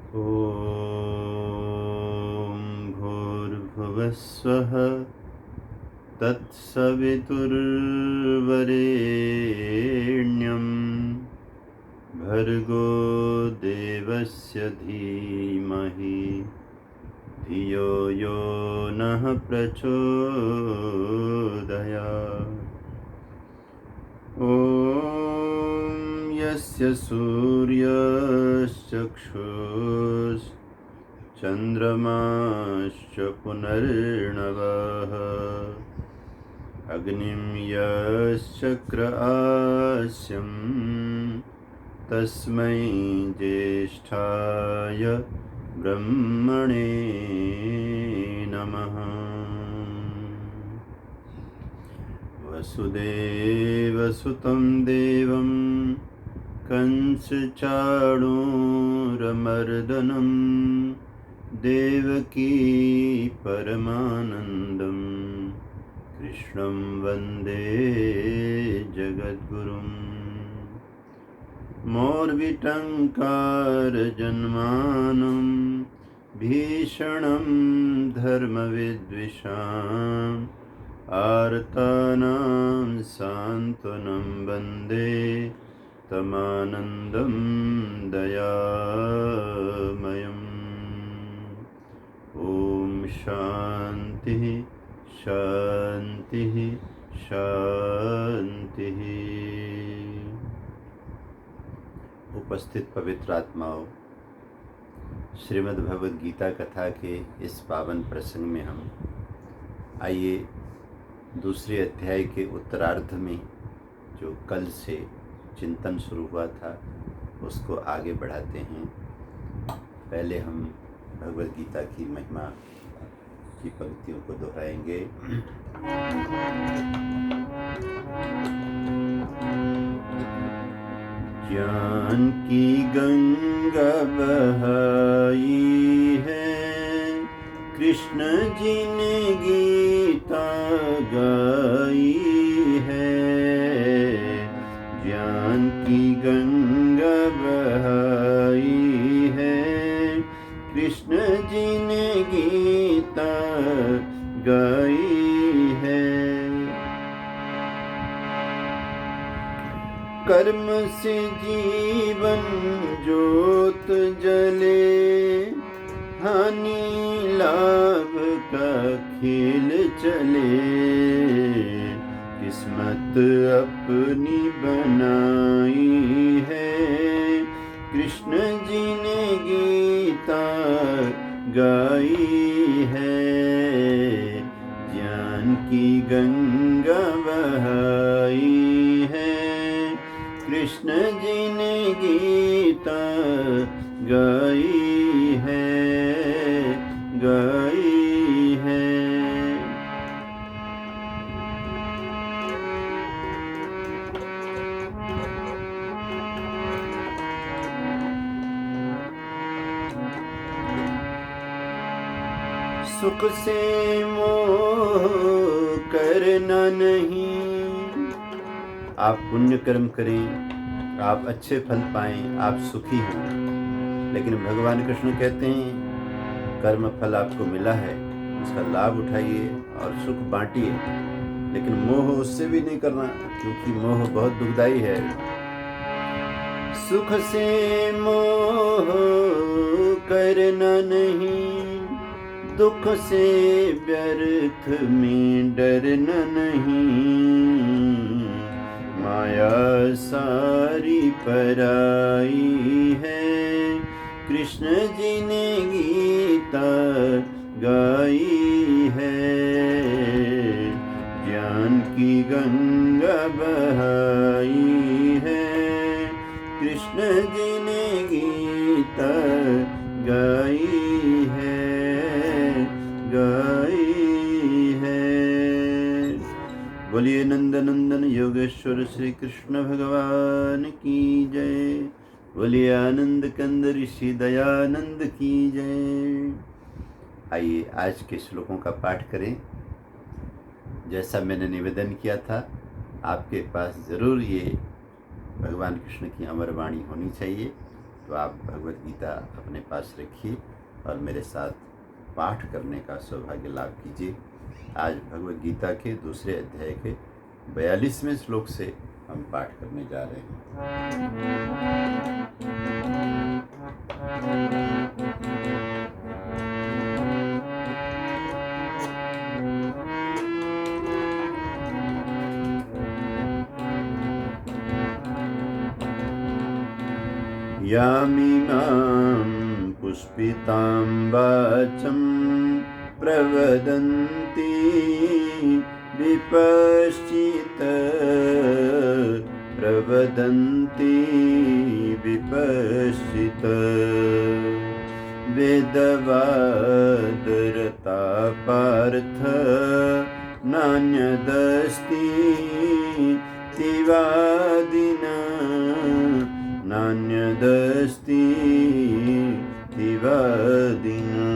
ॐ भूर्भुवस्वः तत्सवितुर्वरेण्यं भर्गो देवस्य धीमहि धियो यो नः प्रचोदयात्। ॐ यस्य सूर्यश्चक्षुश्चन्द्रमाश्च पुनर्नवः अग्निं यश्चक्र आस्यं तस्मै ज्येष्ठाय ब्रह्मणे नमः। वसुदेवसुतं देवं कंसचाणूरमर्दनं देवकी परमानन्दं कृष्णं वन्दे जगद्गुरुम्। मोर्विटङ्कारजन्मानं भीषणं धर्मविद्विषाम् आर्तानां सान्त्वनं वन्दे तमानन्दं दयामयम्। ॐ शान्तिः शान्तिः शान्तिः। उपस्थित पवित्र आत्माओं, श्रीमद् भगवद गीता कथा के इस पावन प्रसंग में हम आइए दूसरे अध्याय के उत्तरार्ध में जो कल से चिंतन शुरू हुआ था उसको आगे बढ़ाते हैं। पहले हम भगवद गीता की महिमा की पंक्तियों को दोहराएंगे। ज्ञान की गंगा बहाई है, कृष्ण जी ने गीता गाई है। ज्ञान की गंगा बहाई है, कृष्ण जी ने गीता गाई है। कर्म से जीवन ज्योत जले, हानि लाभ का खेल चले। किस्मत अपनी बनाई है, कृष्ण जी ने गीता गाई है। ज्ञान की गंगा बहाई है, कृष्ण जी ने गीता गाई है, गाई है। सुख से मोह करना नहीं। आप पुण्य कर्म करें, आप अच्छे फल पाएं, आप सुखी हों। लेकिन भगवान कृष्ण कहते हैं कर्म फल आपको मिला है, उसका लाभ उठाइए और सुख बांटिए, लेकिन मोह उससे भी नहीं करना, क्योंकि मोह बहुत दुखदाई है। सुख से मोह करना नहीं, दुख से व्यर्थ में डरना नहीं। माया सारी पराई है, कृष्ण जी ने गीता गाई है। ज्ञान की गंगा बहाई है, कृष्ण जी ने गीता गाई है, गाई है। बोलिए नंदनंदन योगेश्वर श्री कृष्ण भगवान की जय। बोलिए आनंद कंद ऋषि दयानंद की जय। आइए आज के श्लोकों का पाठ करें। जैसा मैंने निवेदन किया था, आपके पास ज़रूर ये भगवान कृष्ण की अमर वाणी होनी चाहिए। तो आप भगवत गीता अपने पास रखिए और मेरे साथ पाठ करने का सौभाग्य लाभ कीजिए। आज भगवत गीता के दूसरे अध्याय के 42वें श्लोक से हम पाठ करने जा रहे हैं। यामिमां पुष्पितां वाचं प्रवदन्ति विपश्चित् वेदवादरता पार्थ नान्यदस्ति तिवादिना नान्यदस्ति तिवादिना।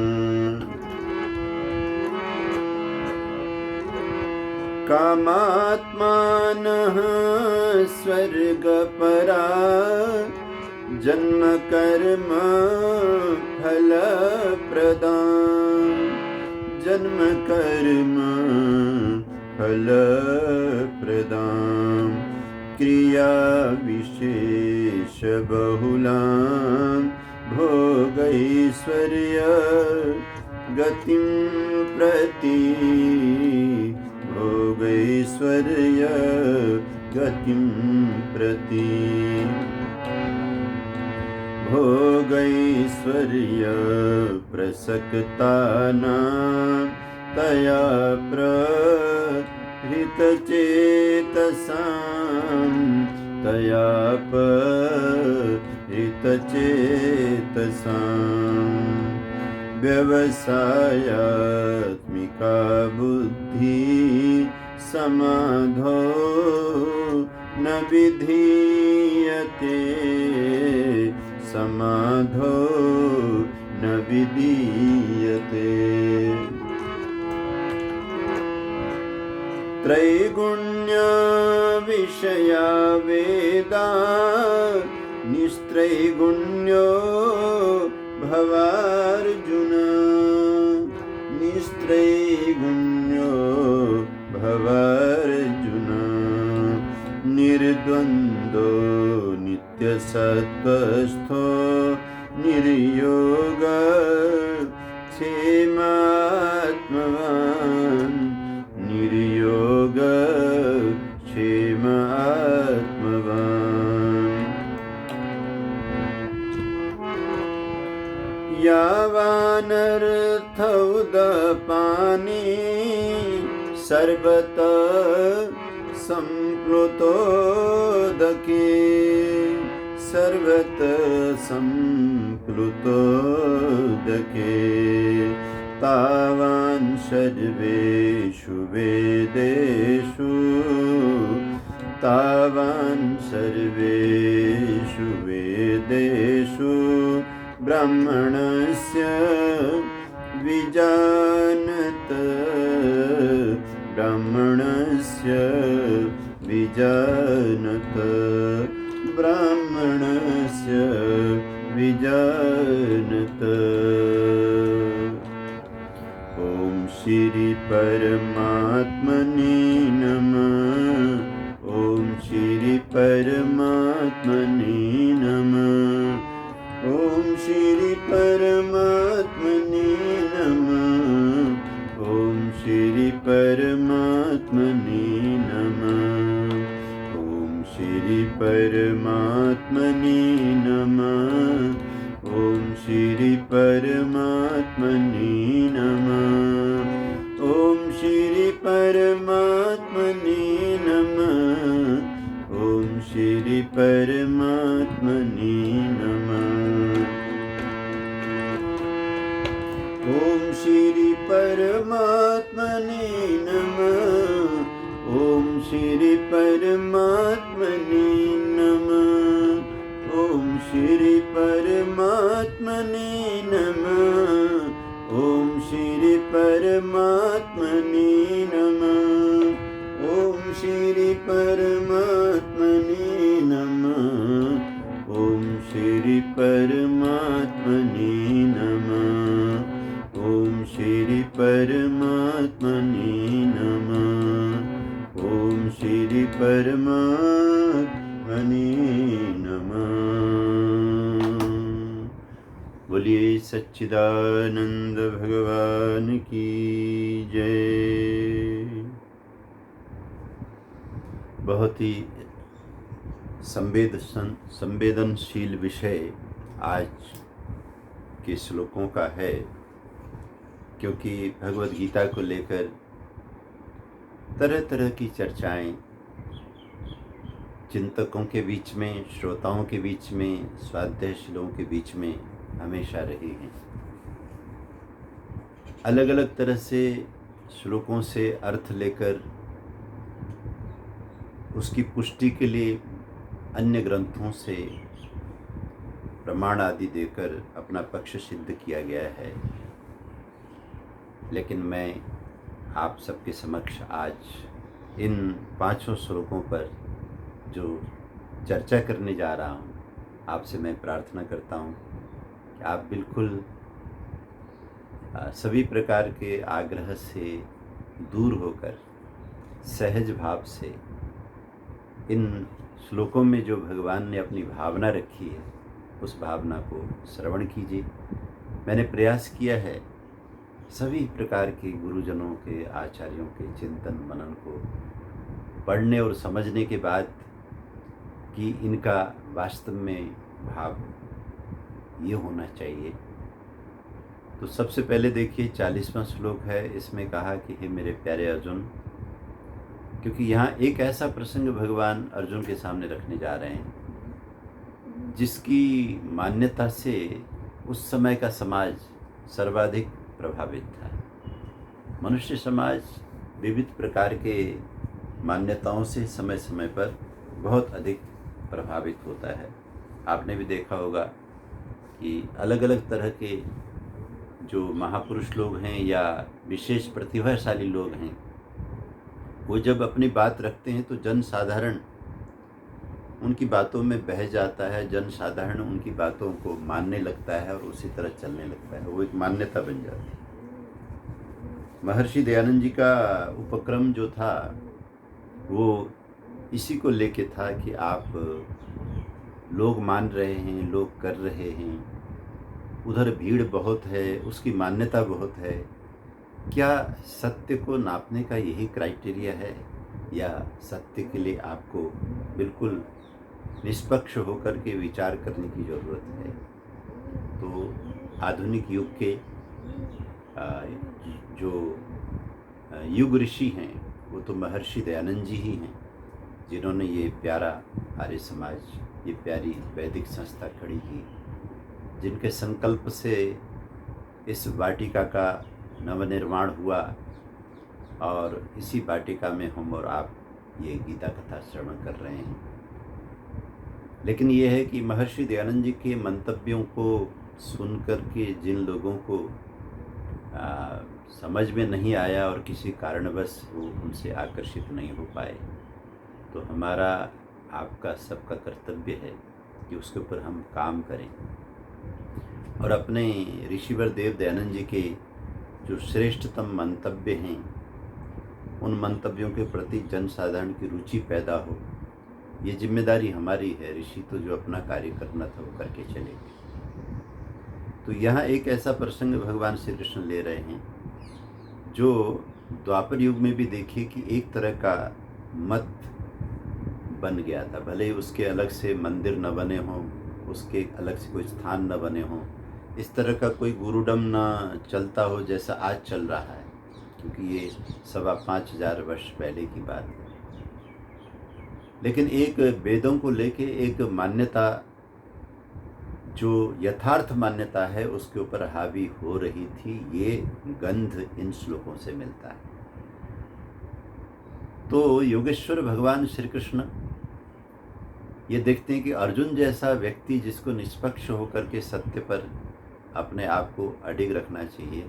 कामात्मानः स्वर्गपरा जन्म कर्म फलप्रदा जन्म कर्म फलप्रदा क्रिया विशेष बहुलां भोगैश्वर्य गतिं प्रति भोगैश्वर्य गतिं प्रति भोगैश्वर्य प्रसक्तानां तया प्रहृतचेतसां तया प्रहृतचेतसां व्यवसायात्मिका बुद्धि समाधो न विधीयते समाधो न विधीयते। त्रैगुण्य विषया वेदा निस्त्रैगुण्यो भवार्जुन निस्त्रैगुण्यो भवार्जुन निर्द्वन्द्वो नित्यसत्त्वस्थो निर्योग क्षेमात्मवान् निर्योग क्षेमात्मवान्। यावानर्थौदपानि सर्वतः सम्प्लुतोदके सर्वतः सम्प्लुतोदके तावान् सर्वेषु वेदेषु तावान् सर्वेषु वेदेषु ब्राह्मणस्य विजानत ब्राह्मणस्य विजानत ब्राह्मणस्य विजानत। ॐ श्री परमात्मने नमः। ॐ श्री परमात्मने नमः। ॐ श्री परमात्मने नमः। ॐ श्री परमात्मने नमः। ॐ श्री परमात्मने नमः। ॐ श्री परमात्मने नमः। ॐ श्री परमात्मने नमः। ॐ श्री परमात्मने नमः। ॐ श्री परमात्मने नमः। ॐ श्री परमात्मने नमः। ॐ श्री परमात्मने नमः। ॐ श्री परमात्मने नमः। ॐ श्री परमात्मने नमः। ॐ श्री परमात्मने नमः। ओम श्री परमात्मने नमः। ओम श्री परमात्मने नमः। बोलिए सच्चिदानंद भगवान की जय। बहुत ही संवेदनशील विषय आज के श्लोकों का है, क्योंकि भगवद गीता को लेकर तरह तरह की चर्चाएं चिंतकों के बीच में, श्रोताओं के बीच में, स्वाध्यायशीलों के बीच में हमेशा रही हैं। अलग अलग तरह से श्लोकों से अर्थ लेकर उसकी पुष्टि के लिए अन्य ग्रंथों से प्रमाण आदि देकर अपना पक्ष सिद्ध किया गया है। लेकिन मैं आप सबके समक्ष आज इन 5 श्लोकों पर जो चर्चा करने जा रहा हूँ, आपसे मैं प्रार्थना करता हूँ कि आप बिल्कुल सभी प्रकार के आग्रह से दूर होकर सहज भाव से इन श्लोकों में जो भगवान ने अपनी भावना रखी है उस भावना को श्रवण कीजिए। मैंने प्रयास किया है सभी प्रकार के गुरुजनों के, आचार्यों के चिंतन मनन को पढ़ने और समझने के बाद कि इनका वास्तव में भाव ये होना चाहिए। तो सबसे पहले देखिए 40वां श्लोक है। इसमें कहा कि हे मेरे प्यारे अर्जुन, क्योंकि यहाँ एक ऐसा प्रसंग भगवान अर्जुन के सामने रखने जा रहे हैं जिसकी मान्यता से उस समय का समाज सर्वाधिक प्रभावित था। मनुष्य समाज विविध प्रकार के मान्यताओं से समय समय पर बहुत अधिक प्रभावित होता है। आपने भी देखा होगा कि अलग अलग तरह के जो महापुरुष लोग हैं या विशेष प्रतिभाशाली लोग हैं, वो जब अपनी बात रखते हैं तो जन साधारण उनकी बातों में बह जाता है। जन साधारण उनकी बातों को मानने लगता है और उसी तरह चलने लगता है। वो एक मान्यता बन जाती है। महर्षि दयानंद जी का उपक्रम जो था वो इसी को लेके था कि आप लोग मान रहे हैं, लोग कर रहे हैं, उधर भीड़ बहुत है, उसकी मान्यता बहुत है, क्या सत्य को नापने का यही क्राइटेरिया है या सत्य के लिए आपको बिल्कुल निष्पक्ष होकर के विचार करने की ज़रूरत है? तो आधुनिक युग के जो युग ऋषि हैं वो तो महर्षि दयानंद जी ही हैं, जिन्होंने ये प्यारा आर्य समाज, ये प्यारी वैदिक संस्था खड़ी की, जिनके संकल्प से इस वाटिका का नवनिर्माण हुआ और इसी वाटिका में हम और आप ये गीता कथा श्रवण कर रहे हैं। लेकिन ये है कि महर्षि दयानंद जी के मंतव्यों को सुनकर के जिन लोगों को समझ में नहीं आया और किसी कारणवश वो उनसे आकर्षित नहीं हो पाए, तो हमारा आपका सबका कर्तव्य है कि उसके ऊपर हम काम करें और अपने ऋषिवर देव दयानंद जी के जो श्रेष्ठतम मंतव्य हैं उन मंतव्यों के प्रति जनसाधारण की रुचि पैदा हो, ये जिम्मेदारी हमारी है। ऋषि तो जो अपना कार्य करना था वो करके चले गए। तो यहाँ एक ऐसा प्रसंग भगवान श्री कृष्ण ले रहे हैं जो द्वापर युग में भी देखिए कि एक तरह का मत बन गया था। भले ही उसके अलग से मंदिर न बने हों, उसके अलग से कोई स्थान न बने हों, इस तरह का कोई गुरुडम न चलता हो जैसा आज चल रहा है, क्योंकि ये 5,500 वर्ष पहले की बात है। लेकिन एक वेदों को लेके एक मान्यता जो यथार्थ मान्यता है उसके ऊपर हावी हो रही थी, ये गंध इन श्लोकों से मिलता है। तो योगेश्वर भगवान श्री कृष्ण ये देखते हैं कि अर्जुन जैसा व्यक्ति जिसको निष्पक्ष होकर के सत्य पर अपने आप को अडिग रखना चाहिए,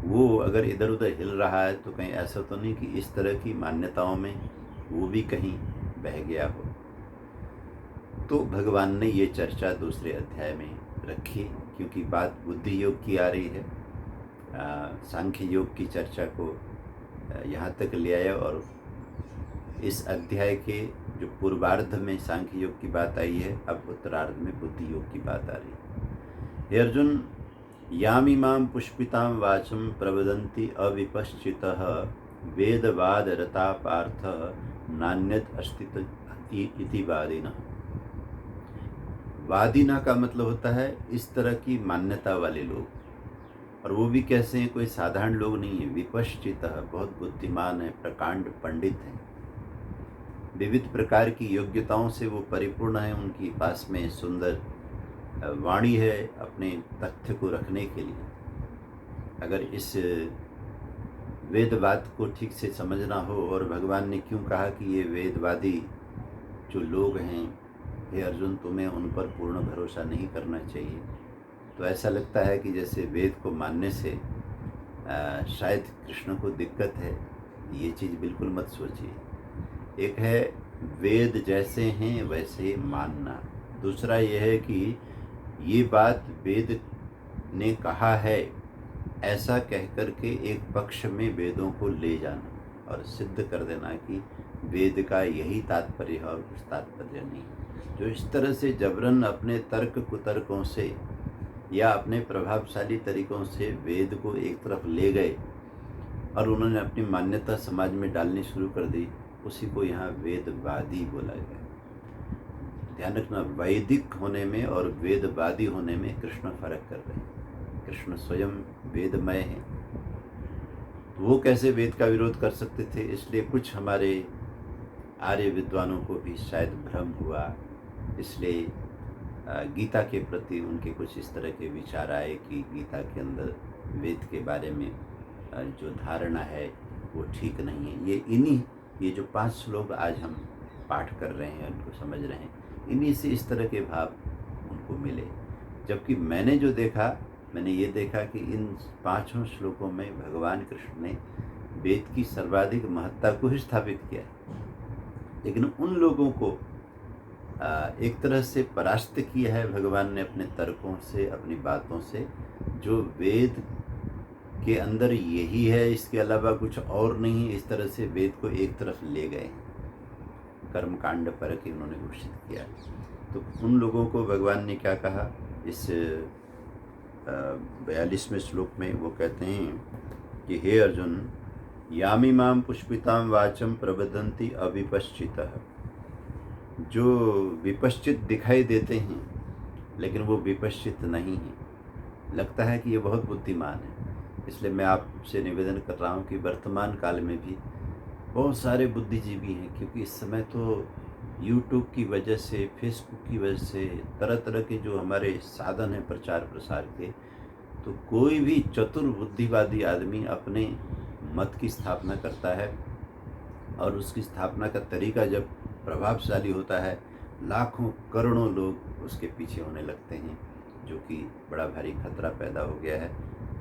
वो अगर इधर उधर हिल रहा है तो कहीं ऐसा तो नहीं कि इस तरह की मान्यताओं में वो भी कहीं बह गया हो। तो भगवान ने ये चर्चा दूसरे अध्याय में रखी, क्योंकि बात बुद्धि योग की आ रही है। सांख्य योग की चर्चा को यहाँ तक ले आया, और इस अध्याय के जो पूर्वार्ध में सांख्य योग की बात आई है, अब उत्तरार्ध में बुद्धि योग की बात आ रही है। हे अर्जुन, यामिमां पुष्पितां वाचं प्रवदन्ति अविपश्चितः वेदवाद रता पार्थ नान्यत् अस्ति इति वादिनः। वादिना का मतलब होता है इस तरह की मान्यता वाले लोग, और वो भी कैसे हैं? कोई साधारण लोग नहीं है। विपश्चितः, बहुत बुद्धिमान है, प्रकांड पंडित हैं, विविध प्रकार की योग्यताओं से वो परिपूर्ण है, उनकी पास में सुंदर वाणी है अपने तथ्य को रखने के लिए। अगर इस वेदवाद को ठीक से समझना हो, और भगवान ने क्यों कहा कि ये वेदवादी जो लोग हैं, हे अर्जुन, तुम्हें उन पर पूर्ण भरोसा नहीं करना चाहिए, तो ऐसा लगता है कि जैसे वेद को मानने से शायद कृष्ण को दिक्कत है। ये चीज़ बिल्कुल मत सोचिए। एक है वेद जैसे हैं वैसे मानना, दूसरा यह है कि ये बात वेद ने कहा है ऐसा कह कर के एक पक्ष में वेदों को ले जाना और सिद्ध कर देना कि वेद का यही तात्पर्य है और कुछ तात्पर्य नहीं। जो इस तरह से जबरन अपने तर्क कुतर्कों से या अपने प्रभावशाली तरीकों से वेद को एक तरफ ले गए और उन्होंने अपनी मान्यता समाज में डालनी शुरू कर दी, उसी को यहाँ वेदवादी बोला गया। ध्यान रखना, वैदिक होने में और वेदवादी होने में कृष्ण फर्क कर रहे हैं। कृष्ण स्वयं वेदमय हैं, वो कैसे वेद का विरोध कर सकते थे? इसलिए कुछ हमारे आर्य विद्वानों को भी शायद भ्रम हुआ, इसलिए गीता के प्रति उनके कुछ इस तरह के विचार आए कि गीता के अंदर वेद के बारे में जो धारणा है वो ठीक नहीं है। ये जो 5 श्लोक आज हम पाठ कर रहे हैं, उनको समझ रहे हैं, इन्हीं से इस तरह के भाव उनको मिले। जबकि मैंने जो देखा, मैंने ये देखा कि इन 5 श्लोकों में भगवान कृष्ण ने वेद की सर्वाधिक महत्ता को ही स्थापित किया, लेकिन उन लोगों को एक तरह से परास्त किया है भगवान ने अपने तर्कों से, अपनी बातों से, जो वेद के अंदर यही है, इसके अलावा कुछ और नहीं है। इस तरह से वेद को एक तरफ ले गए, कर्म कांड पर कि उन्होंने घोषित किया। तो उन लोगों को भगवान ने क्या कहा इस 42वें श्लोक में? वो कहते हैं कि हे अर्जुन, यामिमां पुष्पितां वाचं प्रवदन्ति अविपश्चितः। जो विपश्चित दिखाई देते हैं लेकिन वो विपश्चित नहीं है, लगता है कि ये बहुत बुद्धिमान है। इसलिए मैं आपसे निवेदन कर रहा हूँ कि वर्तमान काल में भी बहुत सारे बुद्धिजीवी हैं, क्योंकि इस समय तो यूट्यूब की वजह से, फेसबुक की वजह से, तरह तरह के जो हमारे साधन हैं प्रचार प्रसार के, तो कोई भी चतुर बुद्धिवादी आदमी अपने मत की स्थापना करता है, और उसकी स्थापना का तरीका जब प्रभावशाली होता है, लाखों करोड़ों लोग उसके पीछे होने लगते हैं, जो कि बड़ा भारी खतरा पैदा हो गया है।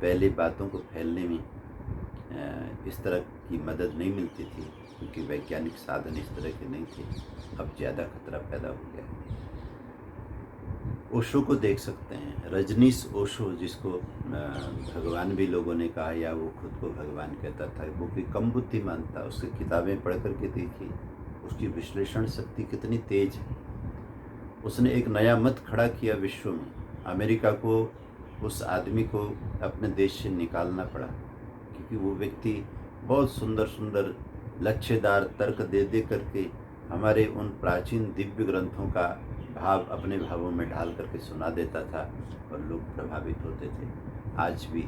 पहले बातों को फैलने में इस तरह की मदद नहीं मिलती थी, क्योंकि वैज्ञानिक साधन इस तरह के नहीं थे। अब ज़्यादा खतरा पैदा हो गया है। ओशो को देख सकते हैं, रजनीश ओशो, जिसको भगवान भी लोगों ने कहा, या वो खुद को भगवान कहता था, वो कोई कम बुद्धिमान था। उसकी किताबें पढ़ करके देखिए, उसकी विश्लेषण शक्ति कितनी तेज है। उसने एक नया मत खड़ा किया विश्व में। अमेरिका को, उस आदमी को अपने देश से निकालना पड़ा, क्योंकि वो व्यक्ति बहुत सुंदर सुंदर लच्छेदार तर्क दे दे करके हमारे उन प्राचीन दिव्य ग्रंथों का भाव अपने भावों में ढाल करके सुना देता था, और लोग प्रभावित होते थे। आज भी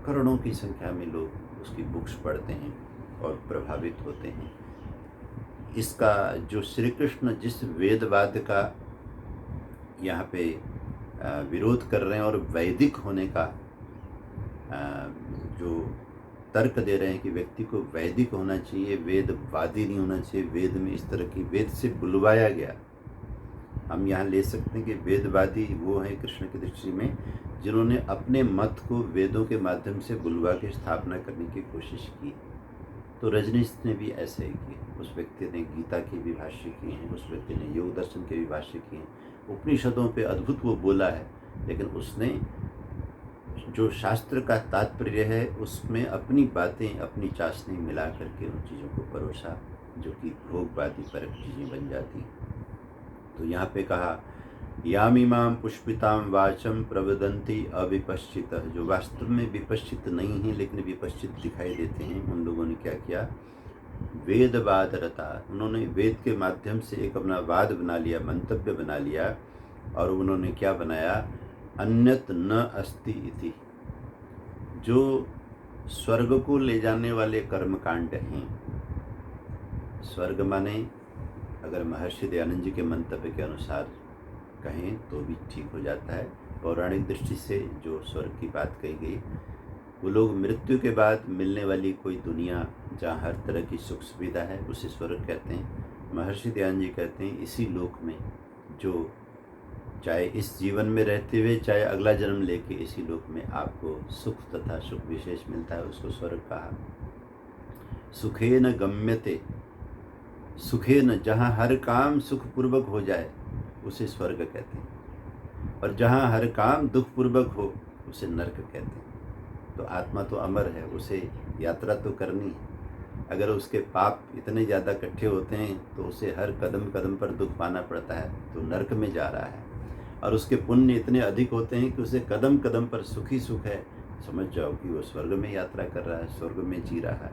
करोड़ों की संख्या में लोग उसकी बुक्स पढ़ते हैं और प्रभावित होते हैं। इसका जो श्री कृष्ण जिस वेदवाद का यहाँ पे विरोध कर रहे हैं, और वैदिक होने का जो तर्क दे रहे हैं कि व्यक्ति को वैदिक होना चाहिए, वेदवादी नहीं होना चाहिए, वेद में इस तरह की, वेद से बुलवाया गया। हम यहाँ ले सकते हैं कि वेदवादी वो हैं कृष्ण की दृष्टि में, जिन्होंने अपने मत को वेदों के माध्यम से बुलवा के स्थापना करने की कोशिश की। तो रजनीश ने भी ऐसे ही किया। उस व्यक्ति ने गीता के भी भाष्य किए हैं, उस व्यक्ति ने योग दर्शन के भी भाष्य किए हैं, उपनिषदों पे अद्भुत वो बोला है, लेकिन उसने जो शास्त्र का तात्पर्य है उसमें अपनी बातें, अपनी चाशनी मिला करके उन चीज़ों को परोसा, जो कि भोगवादी परक चीज़ें बन जाती। तो यहाँ पे कहा यामिमाम पुष्पिताम वाचम प्रवदंती अविपश्चित, जो वास्तव में विपश्चित नहीं है लेकिन विपश्चित दिखाई देते हैं, उन लोगों ने क्या किया, वेदवाद रता, उन्होंने वेद के माध्यम से एक अपना वाद बना लिया, मंतव्य बना लिया, और उन्होंने क्या बनाया, अन्यत न अस्ति इति, जो स्वर्ग को ले जाने वाले कर्मकांड हैं। स्वर्ग माने अगर महर्षि दयानंद जी के मंतव्य के अनुसार कहें तो भी ठीक हो जाता है। पौराणिक दृष्टि से जो स्वर्ग की बात कही गई, वो लोग मृत्यु के बाद मिलने वाली कोई दुनिया जहाँ हर तरह की सुख सुविधा है, उसे स्वर्ग कहते हैं। महर्षि दयानंद जी कहते हैं इसी लोक में जो चाहे इस जीवन में रहते हुए चाहे अगला जन्म लेके इसी लोक में आपको सुख तथा सुख विशेष मिलता है, उसको स्वर्ग कहा। सुखेन गम्यते, सुखेन जहाँ हर काम सुखपूर्वक हो जाए उसे स्वर्ग कहते हैं, और जहाँ हर काम दुखपूर्वक हो उसे नरक कहते हैं। तो आत्मा तो अमर है, उसे यात्रा तो करनी है। अगर उसके पाप इतने ज़्यादा इकट्ठे होते हैं तो उसे हर कदम कदम पर दुख पाना पड़ता है, तो नरक में जा रहा है। और उसके पुण्य इतने अधिक होते हैं कि उसे कदम कदम पर सुख ही सुख है, समझ जाओ कि वो स्वर्ग में यात्रा कर रहा है, स्वर्ग में जी रहा है।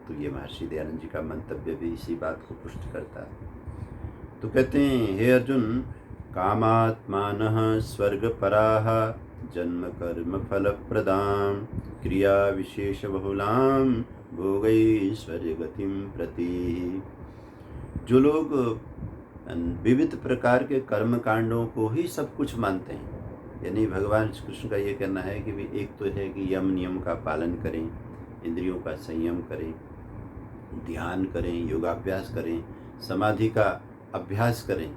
तो ये महर्षि दयानंद जी का मंतव्य भी इसी बात को पुष्ट करता है। तो कहते हैं हे अर्जुन, कामात्मानः स्वर्गपराः जन्म कर्म फल प्रदाम क्रिया विशेष बहुलाम भोगैश्वर्य गतिम प्रति, जो लोग विविध प्रकार के कर्म कांडों को ही सब कुछ मानते हैं, यानी भगवान श्री कृष्ण का ये कहना है कि भी एक तो है कि यम नियम का पालन करें, इंद्रियों का संयम करें, ध्यान करें, योगाभ्यास करें, समाधि का अभ्यास करें,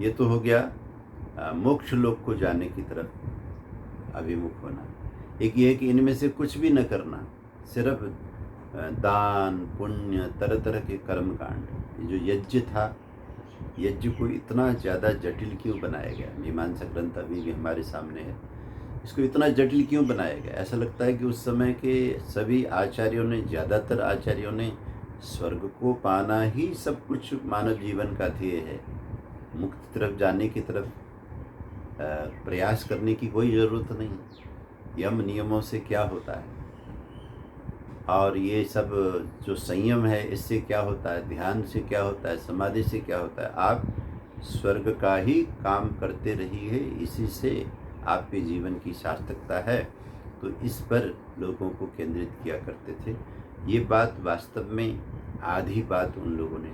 ये तो हो गया मोक्ष लोक को जाने की तरफ अभिमुख होना। एक ये है कि इनमें से कुछ भी न करना, सिर्फ दान पुण्य तरह तरह के कर्म कांड। जो यज्ञ था, यज्ञ को इतना ज़्यादा जटिल क्यों बनाया गया, मीमांसा ग्रंथ अभी भी हमारे सामने है, इसको इतना जटिल क्यों बनाया गया। ऐसा लगता है कि उस समय के सभी आचार्यों ने, ज़्यादातर आचार्यों ने स्वर्ग को पाना ही सब कुछ मानव जीवन का ध्येय है। मुक्त तरफ जाने की तरफ प्रयास करने की कोई ज़रूरत नहीं। यम नियमों से क्या होता है, और ये सब जो संयम है इससे क्या होता है, ध्यान से क्या होता है, समाधि से क्या होता है। आप स्वर्ग का ही काम करते रहिए, इसी से आपके जीवन की सार्थकता है। तो इस पर लोगों को केंद्रित किया करते थे। ये बात वास्तव में आधी बात उन लोगों ने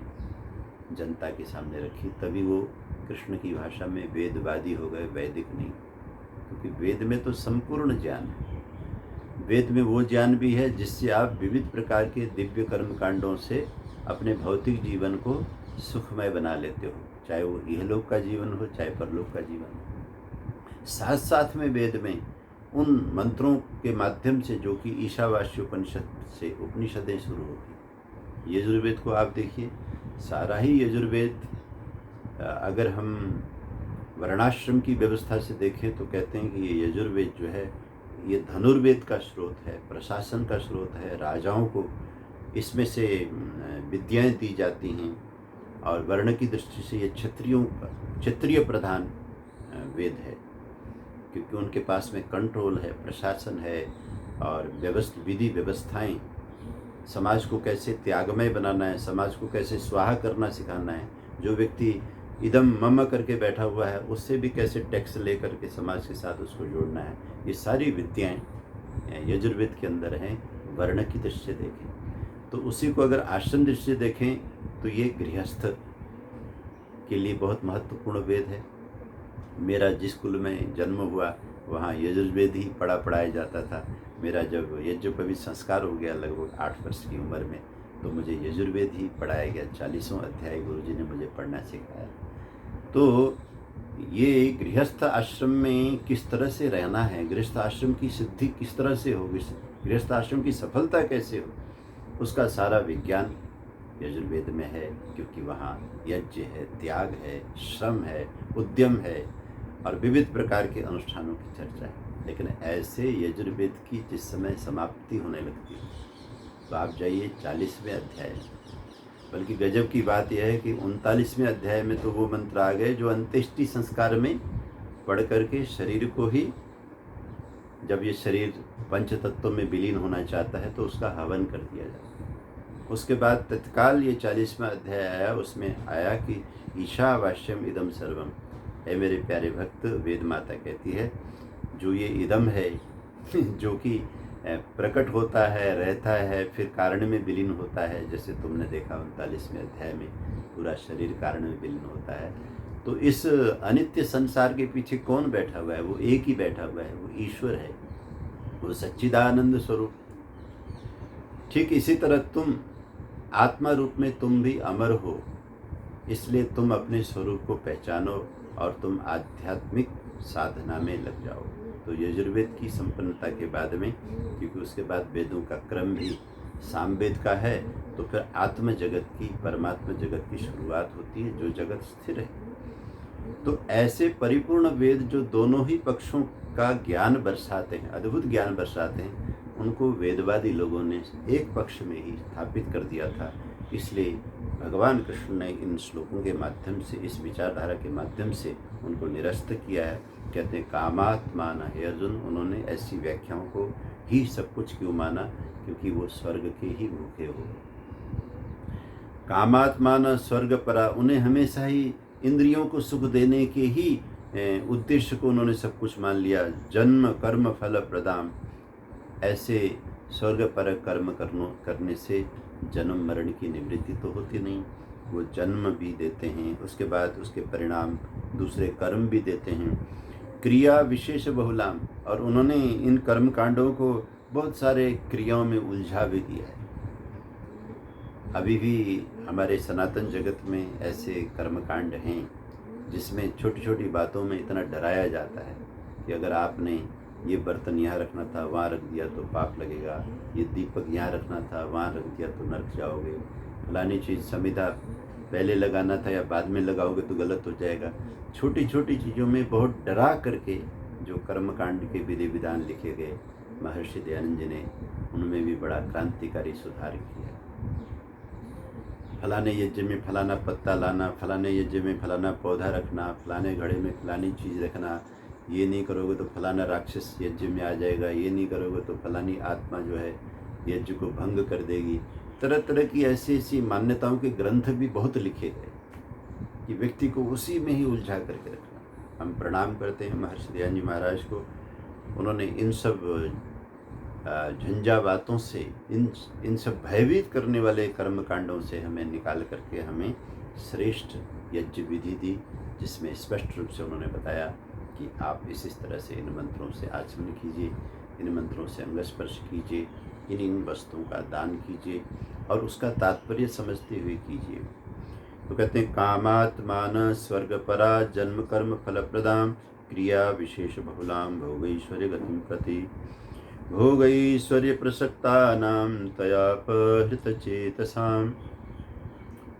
जनता के सामने रखी, तभी वो कृष्ण की भाषा में वेदवादी हो गए, वैदिक नहीं। क्योंकि वेद में तो संपूर्ण ज्ञान है, वेद में वो ज्ञान भी है जिससे आप विविध प्रकार के दिव्य कर्म कांडों से अपने भौतिक जीवन को सुखमय बना लेते हो, चाहे वो इहलोक का जीवन हो चाहे परलोक का जीवन हो। साथ साथ में वेद में उन मंत्रों के माध्यम से जो कि ईशावास्य उपनिषद से उपनिषदें शुरू होती। यजुर्वेद को आप देखिए, सारा ही यजुर्वेद, अगर हम वर्णाश्रम की व्यवस्था से देखें तो कहते हैं कि ये यजुर्वेद जो है ये धनुर्वेद का स्रोत है, प्रशासन का स्रोत है। राजाओं को इसमें से विद्याएं दी जाती हैं, और वर्ण की दृष्टि से ये क्षत्रिय प्रधान वेद है, क्योंकि उनके पास में कंट्रोल है, प्रशासन है, और विधि व्यवस्थाएं, समाज को कैसे त्यागमय बनाना है, समाज को कैसे स्वाहा करना सिखाना है। जो व्यक्ति इदम मम करके बैठा हुआ है उससे भी कैसे टैक्स ले करके समाज के साथ उसको जोड़ना है, ये सारी विद्याएं यजुर्वेद के अंदर हैं। वर्ण की दृष्टि से देखें तो उसी को अगर आश्रम दृष्टि से देखें तो ये गृहस्थ के लिए बहुत महत्वपूर्ण वेद है। मेरा जिस कुल में जन्म हुआ वहाँ यजुर्वेद ही पढ़ाया जाता था। मेरा जब यज्ञोपवीत संस्कार हो गया लगभग 8 वर्ष की उम्र में, तो मुझे यजुर्वेद ही पढ़ाया गया। 40वां अध्याय गुरुजी ने मुझे पढ़ना सिखाया। तो ये गृहस्थ आश्रम में किस तरह से रहना है, गृहस्थ आश्रम की सिद्धि किस तरह से होगी, गृहस्थ आश्रम की सफलता कैसे हो, उसका सारा विज्ञान यजुर्वेद में है, क्योंकि वहाँ यज्ञ है, त्याग है, श्रम है, उद्यम है और विविध प्रकार के अनुष्ठानों की चर्चा है। लेकिन ऐसे यजुर्वेद की जिस समय समाप्ति होने लगती है तो आप जाइए 40वें अध्याय, बल्कि गजब की बात यह है कि 39वें अध्याय में तो वो मंत्र आ गए जो अंत्येष्टि संस्कार में पढ़ करके शरीर को ही, जब ये शरीर पंच तत्वों में विलीन होना चाहता है तो उसका हवन कर दिया जाता है। उसके बाद तत्काल ये 40वां अध्याय आया, उसमें आया कि ईशावास्यम इदम सर्वम। है मेरे प्यारे भक्त, वेद माता कहती है जो ये इदम है जो कि प्रकट होता है, रहता है, फिर कारण में विलीन होता है, जैसे तुमने देखा 39वें अध्याय में पूरा शरीर कारण में विलीन होता है। तो इस अनित्य संसार के पीछे कौन बैठा हुआ है? वो एक ही बैठा हुआ है, वो ईश्वर है, वो सच्चिदानंद स्वरूप। ठीक इसी तरह तुम आत्मा रूप में तुम भी अमर हो, इसलिए तुम अपने स्वरूप को पहचानो और तुम आध्यात्मिक साधना में लग जाओ। तो यजुर्वेद की संपन्नता के बाद में, क्योंकि उसके बाद वेदों का क्रम भी सामवेद का है, तो फिर आत्म जगत की, परमात्मा जगत की शुरुआत होती है, जो जगत स्थिर है। तो ऐसे परिपूर्ण वेद जो दोनों ही पक्षों का ज्ञान बरसाते हैं, अद्भुत ज्ञान बरसाते हैं, उनको वेदवादी लोगों ने एक पक्ष में ही स्थापित कर दिया था। इसलिए भगवान कृष्ण ने इन श्लोकों के माध्यम से, इस विचारधारा के माध्यम से उनको निरस्त किया है। कहते हैं कामात्मान हे अर्जुन, उन्होंने ऐसी व्याख्याओं को ही सब कुछ क्यों माना? क्योंकि वो स्वर्ग के ही भूखे हो। कामात्मान स्वर्ग परा, उन्हें हमेशा ही इंद्रियों को सुख देने के ही उद्देश्य को उन्होंने सब कुछ मान लिया। जन्म कर्म फल प्रदाम, ऐसे स्वर्ग पर कर्म करने से जन्म मरण की निवृत्ति तो होती नहीं, वो जन्म भी देते हैं, उसके बाद उसके परिणाम दूसरे कर्म भी देते हैं। क्रिया विशेष बहुलाम, और उन्होंने इन कर्म कांडों को बहुत सारे क्रियाओं में उलझा भी दिया है। अभी भी हमारे सनातन जगत में ऐसे कर्मकांड हैं जिसमें छोटी छोटी बातों में इतना डराया जाता है कि अगर आपने ये बर्तन यहाँ रखना था वहाँ रख दिया तो पाप लगेगा, ये दीपक यहाँ रखना था वहाँ रख दिया तो नरक जाओगे, फलानी चीज़ समिधा पहले लगाना था या बाद में लगाओगे तो गलत हो जाएगा। छोटी छोटी चीज़ों में बहुत डरा करके जो कर्मकांड के विधि विधान लिखे गए, महर्षि दयानंद जी ने उनमें भी बड़ा क्रांतिकारी सुधार किया। फलाने यज्ञ में फलाना पत्ता लाना, फलाने यज्ञ में फलाना पौधा रखना, फलाने घड़े में फलानी चीज़ रखना, ये नहीं करोगे तो फलाना राक्षस यज्ञ में आ जाएगा, ये नहीं करोगे तो फलानी आत्मा जो है यज्ञ को भंग कर देगी। तरह तरह की ऐसी ऐसी मान्यताओं के ग्रंथ भी बहुत लिखे गए कि व्यक्ति को उसी में ही उलझा करके रखना। हम प्रणाम करते हैं महर्षि दयानंद जी महाराज को, उन्होंने इन सब झंझा बातों से, इन सब भयभीत करने वाले कर्म कांडों से हमें निकाल करके हमें श्रेष्ठ यज्ञ विधि दी, जिसमें स्पष्ट रूप से उन्होंने बताया कि आप इस तरह से इन मंत्रों से आचमन कीजिए, इन मंत्रों से अंग स्पर्श कीजिए, इन वस्तुओं का दान कीजिए और उसका तात्पर्य समझते हुए कीजिए। तो कहते हैं कामात्मान स्वर्गपरा जन्म कर्म फलप्रदाम क्रिया विशेष बहुलाम भोगैश्वर्य गतिम प्रति भोगैश्वर्य प्रसक्तानां तयापहृत चेतसाम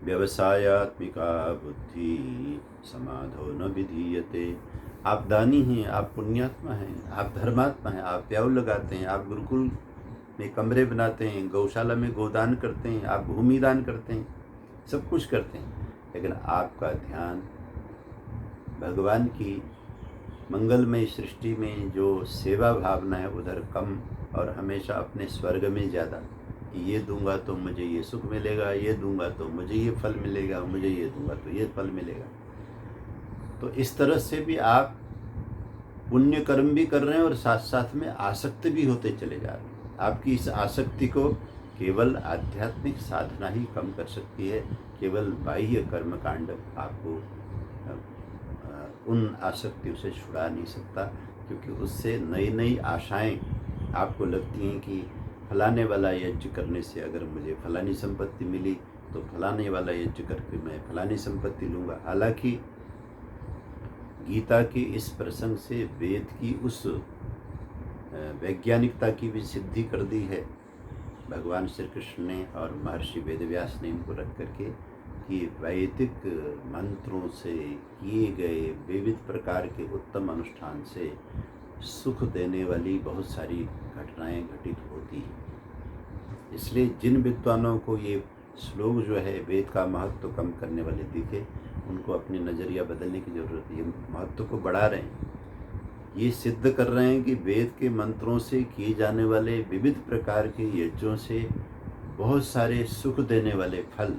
व्यवसायात्मिका बुद्धि समाधो न विधीयते। आप दानी हैं, आप पुण्यात्मा हैं, आप धर्मात्मा हैं, आप प्याऊ लगाते हैं, आप गुरुकुल में कमरे बनाते हैं, गौशाला में गोदान करते हैं, आप भूमि दान करते हैं, सब कुछ करते हैं, लेकिन आपका ध्यान भगवान की मंगलमय सृष्टि में जो सेवा भावना है उधर कम, और हमेशा अपने स्वर्ग में ज़्यादा कि ये दूंगा तो मुझे ये सुख मिलेगा, ये दूंगा तो मुझे ये फल मिलेगा, मुझे ये दूंगा तो ये फल मिलेगा। तो इस तरह से भी आप पुण्य कर्म भी कर रहे हैं और साथ साथ में आसक्त भी होते चले जा रहे हैं। आपकी इस आसक्ति को केवल आध्यात्मिक साधना ही कम कर सकती है, केवल बाह्य कर्मकांड आपको उन आसक्तियों से छुड़ा नहीं सकता, क्योंकि उससे नई नई आशाएं आपको लगती हैं कि फलाने वाला यज्ञ करने से अगर मुझे फलानी संपत्ति मिली तो फलाने वाला यज्ञ करके मैं फलानी संपत्ति लूँगा। हालांकि गीता के इस प्रसंग से वेद की उस वैज्ञानिकता की भी सिद्धि कर दी है भगवान श्री कृष्ण ने और महर्षि वेदव्यास ने इनको रख करके कि वैदिक मंत्रों से किए गए विविध प्रकार के उत्तम अनुष्ठान से सुख देने वाली बहुत सारी घटनाएं घटित होती हैं। इसलिए जिन विद्वानों को ये श्लोक जो है वेद का महत्व कम करने वाले दिखे, उनको अपनी नज़रिया बदलने की ज़रूरत है। ये महत्व को बढ़ा रहे हैं, ये सिद्ध कर रहे हैं कि वेद के मंत्रों से किए जाने वाले विविध प्रकार के यज्ञों से बहुत सारे सुख देने वाले फल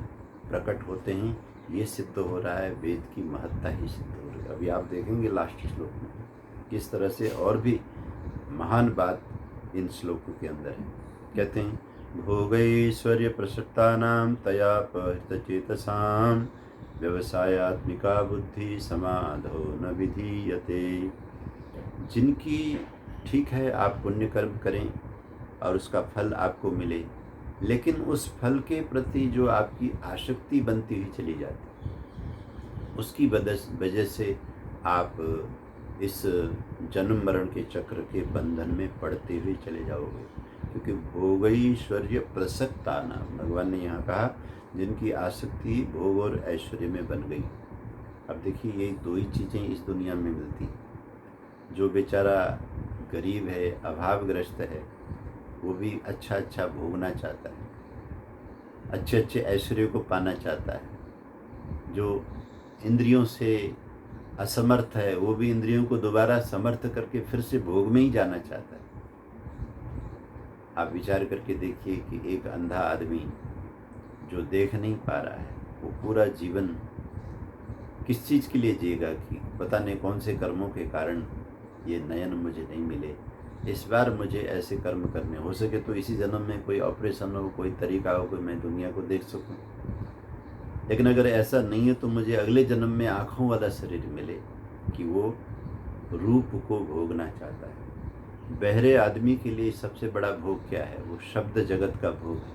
प्रकट होते हैं। ये सिद्ध हो रहा है, वेद की महत्ता ही सिद्ध हो रही है। अभी आप देखेंगे लास्ट श्लोक में किस तरह से और भी महान बात इन श्लोकों के अंदर है। कहते हैं भोगैश्वर्य प्रसक्तानां तयापहृतचेतसां व्यवसायात्मिका बुद्धि समाधो न विधीयते। जिनकी ठीक है आप पुण्य कर्म करें और उसका फल आपको मिले, लेकिन उस फल के प्रति जो आपकी आसक्ति बनती हुई चली जाती, उसकी वजह से आप इस जन्म मरण के चक्र के बंधन में पड़ते हुए चले जाओगे। क्योंकि भोगैश्वर्य प्रसक्ताना, भगवान ने यहाँ कहा जिनकी आसक्ति भोग और ऐश्वर्य में बन गई। अब देखिए ये दो ही चीज़ें इस दुनिया में मिलती हैं। जो बेचारा गरीब है, अभावग्रस्त है, वो भी अच्छा अच्छा भोगना चाहता है, अच्छे अच्छे ऐश्वर्य को पाना चाहता है। जो इंद्रियों से असमर्थ है, वो भी इंद्रियों को दोबारा समर्थ करके फिर से भोग में ही जाना चाहता है। आप विचार करके देखिए कि एक अंधा आदमी जो देख नहीं पा रहा है, वो पूरा जीवन किस चीज़ के लिए जिएगा कि पता नहीं कौन से कर्मों के कारण ये नयन मुझे नहीं मिले, इस बार मुझे ऐसे कर्म करने, हो सके तो इसी जन्म में कोई ऑपरेशन हो, कोई तरीका हो, कोई मैं दुनिया को देख सकूं। लेकिन अगर ऐसा नहीं है तो मुझे अगले जन्म में आँखों वाला शरीर मिले कि वो रूप को भोगना चाहता है। बहरे आदमी के लिए सबसे बड़ा भोग क्या है? वो शब्द जगत का भोग है।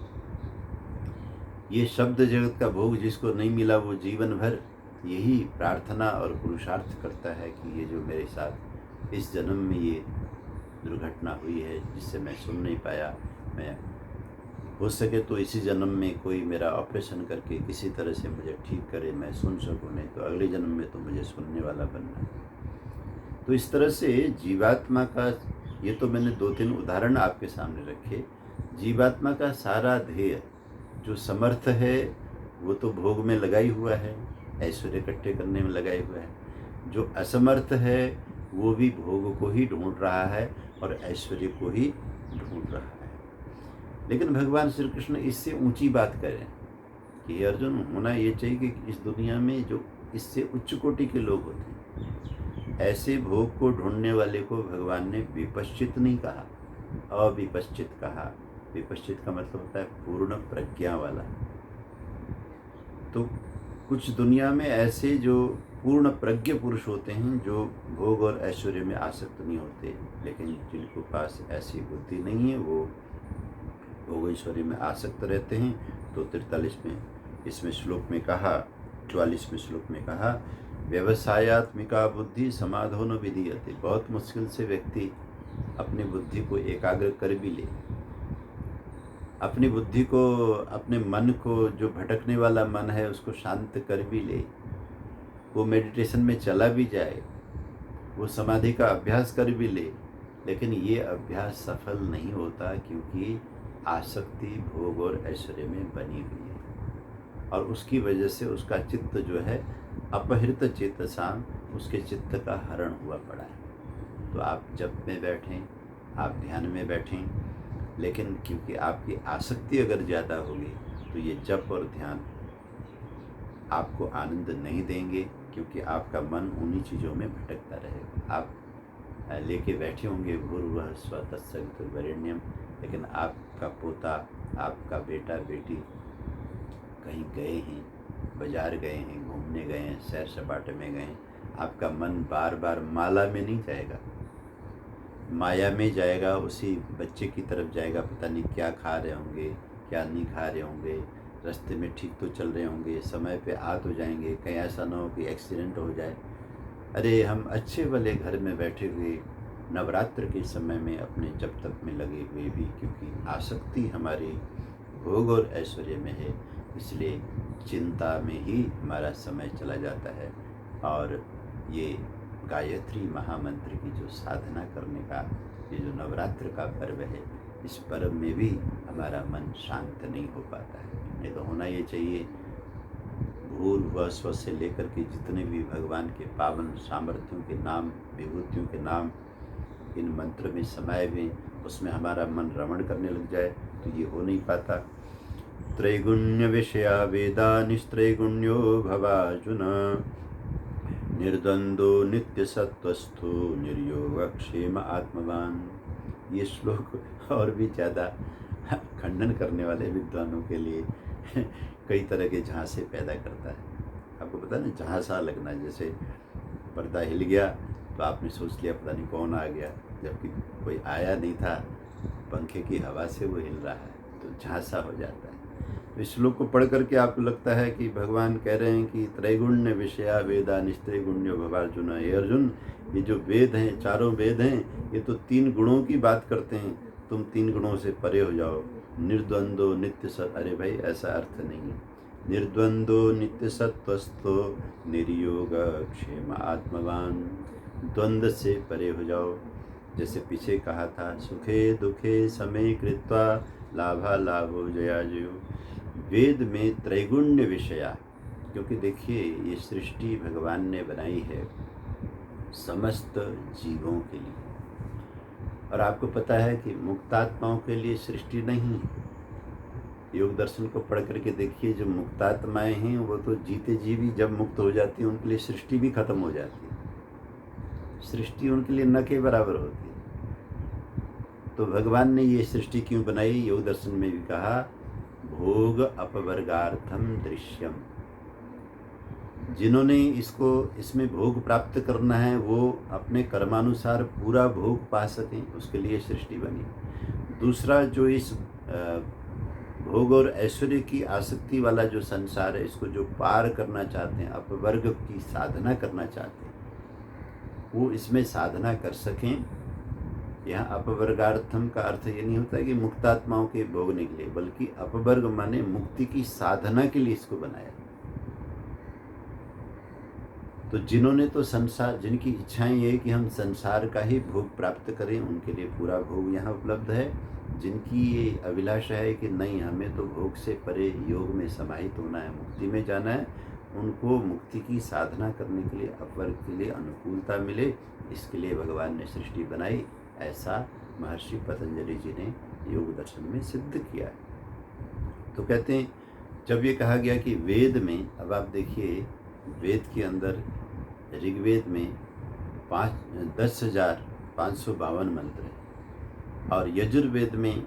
ये शब्द जगत का भोग जिसको नहीं मिला, वो जीवन भर यही प्रार्थना और पुरुषार्थ करता है कि ये जो मेरे साथ इस जन्म में ये दुर्घटना हुई है जिससे मैं सुन नहीं पाया, मैं हो सके तो इसी जन्म में कोई मेरा ऑपरेशन करके किसी तरह से मुझे ठीक करे, मैं सुन सकूँ, नहीं तो अगले जन्म में तो मुझे सुनने वाला बनना है। तो इस तरह से जीवात्मा का, ये तो मैंने 2-3 उदाहरण आपके सामने रखे। जीवात्मा का सारा ध्येय जो समर्थ है वो तो भोग में लगाई हुआ है, ऐश्वर्य इकट्ठे करने में लगाई हुआ है। जो असमर्थ है वो भी भोग को ही ढूंढ रहा है और ऐश्वर्य को ही ढूंढ रहा है। लेकिन भगवान श्री कृष्ण इससे ऊंची बात करें कि अर्जुन, होना ये चाहिए कि इस दुनिया में जो इससे उच्च कोटि के लोग होते हैं, ऐसे भोग को ढूंढने वाले को भगवान ने विपश्चित नहीं कहा, अविपश्चित कहा। विपश्चित का मतलब होता है पूर्ण प्रज्ञा वाला। तो कुछ दुनिया में ऐसे जो पूर्ण प्रज्ञ पुरुष होते हैं जो भोग और ऐश्वर्य में आसक्त नहीं होते, लेकिन जिनके पास ऐसी बुद्धि नहीं है वो भोग ऐश्वर्य में आसक्त रहते हैं। तो 43वें इसमें श्लोक में कहा, 44वें श्लोक में कहा, व्यवसायात्मिका बुद्धि समाधो न विधीयते। बहुत मुश्किल से व्यक्ति अपनी बुद्धि को एकाग्र कर भी ले, अपनी बुद्धि को, अपने मन को, जो भटकने वाला मन है उसको शांत कर भी ले, वो मेडिटेशन में चला भी जाए, वो समाधि का अभ्यास कर भी ले, लेकिन ये अभ्यास सफल नहीं होता क्योंकि आसक्ति भोग और ऐश्वर्य में बनी हुई है और उसकी वजह से उसका चित्त जो है अपहृत चेतसाम, उसके चित्त का हरण हुआ पड़ा है। तो आप जप में बैठें, आप ध्यान में बैठें, लेकिन क्योंकि आपकी आसक्ति अगर ज़्यादा होगी तो ये जप और ध्यान आपको आनंद नहीं देंगे, क्योंकि आपका मन उन्हीं चीज़ों में भटकता रहेगा। आप लेके बैठे होंगे भूर्भुवः स्वः तत्सवितुर्वरेण्यम, लेकिन आपका पोता, आपका बेटा बेटी कहीं गए हैं, बाजार गए हैं, घूमने गए हैं, सैर सपाटे में गए हैं, आपका मन बार बार माला में नहीं जाएगा, माया में जाएगा, उसी बच्चे की तरफ जाएगा। पता नहीं क्या खा रहे होंगे, क्या नहीं खा रहे होंगे, रास्ते में ठीक तो चल रहे होंगे, समय पे आ तो जाएंगे, कहीं ऐसा ना हो कि एक्सीडेंट हो जाए। अरे हम अच्छे वाले घर में बैठे हुए नवरात्र के समय में अपने जप तप में लगे हुए भी, क्योंकि आसक्ति हमारी भोग और ऐश्वर्य में है, इसलिए चिंता में ही हमारा समय चला जाता है। और ये गायत्री महामंत्र की जो साधना करने का ये जो नवरात्र का पर्व है, इस पर्व में भी हमारा मन शांत नहीं हो पाता है। नहीं तो होना ये चाहिए, भूर्भुवः स्वः से लेकर के जितने भी भगवान के पावन सामर्थ्यों के नाम, विभूतियों के नाम इन मंत्र में समाये हुए, उसमें हमारा मन रमण करने लग जाए, तो ये हो नहीं पाता। त्रैगुण्य विषया वेदा निस्त्रैगुण्यो भवार्जुन, निर्द्वंदो नित्य सत्वस्थो निर्योगक्षेम आत्मवान। ये श्लोक और भी ज़्यादा खंडन करने वाले विद्वानों के लिए कई तरह के झांसे पैदा करता है। आपको पता है ना, झांसा लगना, जैसे पर्दा हिल गया तो आपने सोच लिया पता नहीं कौन आ गया, जबकि कोई आया नहीं था, पंखे की हवा से वो हिल रहा है, तो झांसा हो जाता है। तो इस श्लोक को पढ़ करके आपको लगता है कि भगवान कह रहे हैं कि त्रैगुण्य विषया वेदा निस्त्रैगुण्यो भवार्जुन। हे अर्जुन, ये जो वेद हैं, चारों वेद हैं, ये तो 3 गुणों की बात करते हैं, तुम 3 गुणों से परे हो जाओ। निर्द्वंदो नित्य सत, अरे भाई ऐसा अर्थ नहीं है। निर्द्वंदो नित्य सत्वस्थो निर्योग क्षेम आत्मवान, द्वंद्व से परे हो जाओ। जैसे पीछे कहा था, सुखे दुखे समय कृत्वा लाभा लाभो जया जयो। वेद में त्रैगुण्य विषया, क्योंकि देखिए ये सृष्टि भगवान ने बनाई है समस्त जीवों के लिए, और आपको पता है कि मुक्तात्माओं के लिए सृष्टि नहीं। योग दर्शन को पढ़ करके देखिए, जो मुक्तात्माएं हैं वो तो जीते जी भी जब मुक्त हो जाती है, उनके लिए सृष्टि भी खत्म हो जाती है। सृष्टि उनके लिए न के बराबर होती है। तो भगवान ने ये सृष्टि क्यों बनाई? योग दर्शन में भी कहा, भोग अपवर्गार्थम दृश्यम। जिन्होंने इसमें भोग प्राप्त करना है, वो अपने कर्मानुसार पूरा भोग पा सकें, उसके लिए सृष्टि बनी। दूसरा, जो इस भोग और ऐश्वर्य की आसक्ति वाला जो संसार है, इसको जो पार करना चाहते हैं, अपवर्ग की साधना करना चाहते हैं, वो इसमें साधना कर सकें। यहाँ अपवर्गार्थम का अर्थ ये नहीं होता है कि मुक्तात्माओं के भोगने के लिए, बल्कि अपवर्ग माने मुक्ति की साधना के लिए इसको बनाया। तो जिन्होंने तो संसार, जिनकी इच्छाएं ये कि हम संसार का ही भोग प्राप्त करें, उनके लिए पूरा भोग यहाँ उपलब्ध है। जिनकी ये अभिलाषा है कि नहीं, हमें तो भोग से परे योग में समाहित होना है, मुक्ति में जाना है, उनको मुक्ति की साधना करने के लिए, अपवर्ग के लिए अनुकूलता मिले, इसके लिए भगवान ने सृष्टि बनाई। ऐसा महर्षि पतंजलि जी ने योग दर्शन में सिद्ध किया है। तो कहते हैं, जब ये कहा गया कि वेद में, अब आप देखिए वेद के अंदर ऋग्वेद में 10,552 मंत्र हैं, और यजुर्वेद में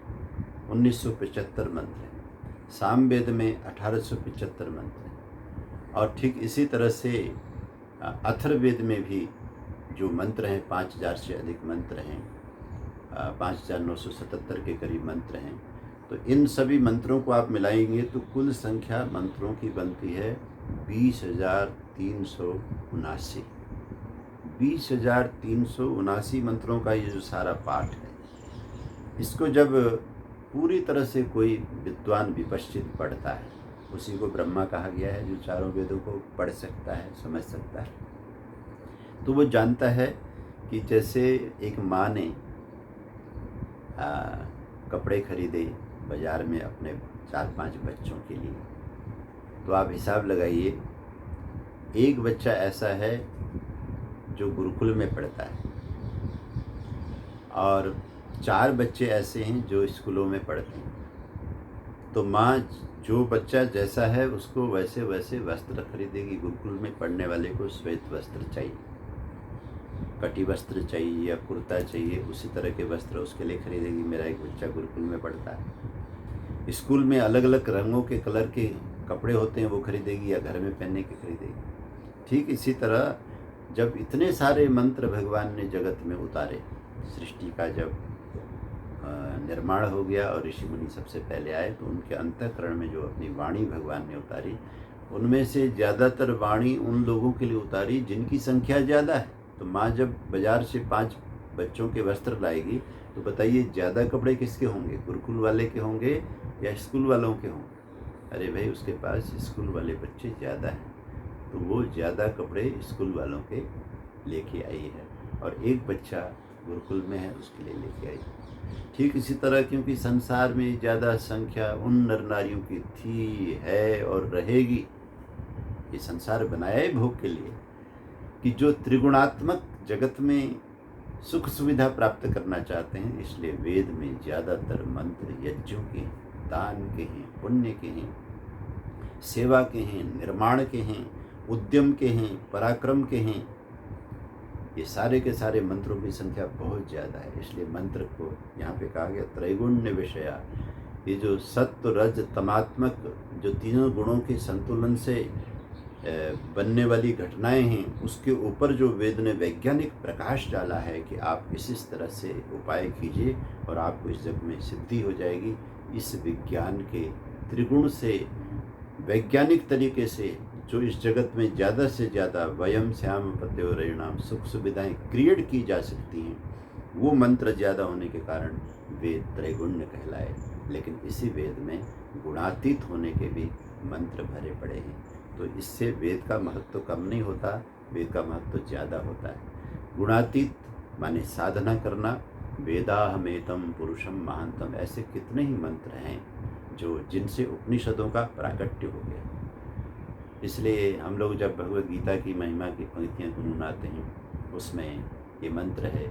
1975 मंत्र हैं, सामवेद में 1875 मंत्र हैं, और ठीक इसी तरह से अथर्ववेद में भी जो मंत्र हैं 5,000 से अधिक मंत्र हैं, 5,977 के करीब मंत्र हैं। तो इन सभी मंत्रों को आप मिलाएंगे तो कुल संख्या मंत्रों की बनती है 20,379। 20,379 मंत्रों का ये जो सारा पाठ है, इसको जब पूरी तरह से कोई विद्वान विपश्चित पढ़ता है, उसी को ब्रह्मा कहा गया है, जो चारों वेदों को पढ़ सकता है, समझ सकता है। तो वो जानता है कि जैसे एक माँ ने कपड़े खरीदे बाज़ार में अपने 4-5 बच्चों के लिए, तो आप हिसाब लगाइए, एक बच्चा ऐसा है जो गुरुकुल में पढ़ता है, और 4 बच्चे ऐसे हैं जो स्कूलों में पढ़ते हैं। तो माँ जो बच्चा जैसा है उसको वैसे वैसे वस्त्र खरीदेगी। गुरुकुल में पढ़ने वाले को श्वेत वस्त्र चाहिए, कटी वस्त्र चाहिए या कुर्ता चाहिए, उसी तरह के वस्त्र उसके लिए खरीदेगी। मेरा एक बच्चा गुरुकुल में पढ़ता है। स्कूल में अलग अलग रंगों के, कलर के कपड़े होते हैं, वो खरीदेगी या घर में पहनने के खरीदेगी। ठीक इसी तरह जब इतने सारे मंत्र भगवान ने जगत में उतारे, सृष्टि का जब निर्माण हो गया और ऋषि मुनि सबसे पहले आए, तो उनके अंतःकरण में जो अपनी वाणी भगवान ने उतारी, उनमें से ज़्यादातर वाणी उन लोगों के लिए उतारी जिनकी संख्या ज़्यादा है। तो माँ जब बाज़ार से 5 बच्चों के वस्त्र लाएगी, तो बताइए ज़्यादा कपड़े किसके होंगे, गुरुकुल वाले के होंगे या स्कूल वालों के होंगे? अरे भाई, उसके पास स्कूल वाले बच्चे ज़्यादा हैं, तो वो ज़्यादा कपड़े स्कूल वालों के लेके आई है, और एक बच्चा गुरुकुल में है, उसके लिए लेके आई। ठीक इसी तरह, क्योंकि संसार में ज़्यादा संख्या उन नर नारियों की थी, है और रहेगी। ये संसार बनाया ही भोग के लिए, कि जो त्रिगुणात्मक जगत में सुख सुविधा प्राप्त करना चाहते हैं। इसलिए वेद में ज़्यादातर मंत्र यज्ञों के हैं, दान के हैं, पुण्य के हैं, सेवा के हैं, निर्माण के हैं, उद्यम के हैं, पराक्रम के हैं। ये सारे के सारे मंत्रों की संख्या बहुत ज़्यादा है। इसलिए मंत्र को यहाँ पे कहा गया त्रैगुण्य विषया। ये जो सत्व रज तमात्मक जो तीनों गुणों के संतुलन से बनने वाली घटनाएं हैं, उसके ऊपर जो वेद ने वैज्ञानिक प्रकाश डाला है कि आप इस तरह से उपाय कीजिए और आपको इस जग में सिद्धि हो जाएगी। इस विज्ञान के त्रिगुण से वैज्ञानिक तरीके से जो इस जगत में ज़्यादा से ज़्यादा वयम श्याम पत्योरिणाम सुख सुविधाएं क्रिएट की जा सकती हैं, वो मंत्र ज़्यादा होने के कारण वेद त्रैगुण्य कहलाए। लेकिन इसी वेद में गुणातीत होने के भी मंत्र भरे पड़े हैं, तो इससे वेद का महत्व कम नहीं होता, वेद का महत्व ज़्यादा होता है। गुणातीत माने साधना करना। वेदाहमेतम पुरुषम महांतम, ऐसे कितने ही मंत्र हैं जो जिनसे उपनिषदों का प्राकट्य हो गया। इसलिए हम लोग जब भगवद गीता की महिमा की पंक्तियाँ गुनगुनाते हैं, उसमें ये मंत्र है,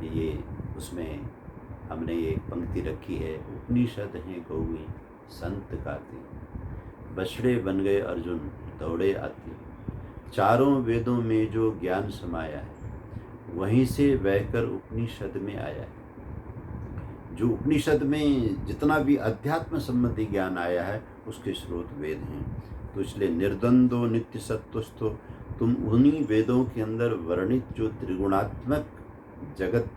ये उसमें हमने ये पंक्ति रखी है, उपनिषद हैं गौवी संत गाते, बछड़े बन गए अर्जुन दौड़े आते, चारों वेदों में जो ज्ञान समाया है, वहीं से बहकर उपनिषद में आया है। जो उपनिषद में जितना भी अध्यात्म संबंधी ज्ञान आया है, उसके स्रोत वेद हैं। तो इसलिए निर्द्वंदो नित्य सत्वस्थो, तुम उन्हीं वेदों के अंदर वर्णित जो त्रिगुणात्मक जगत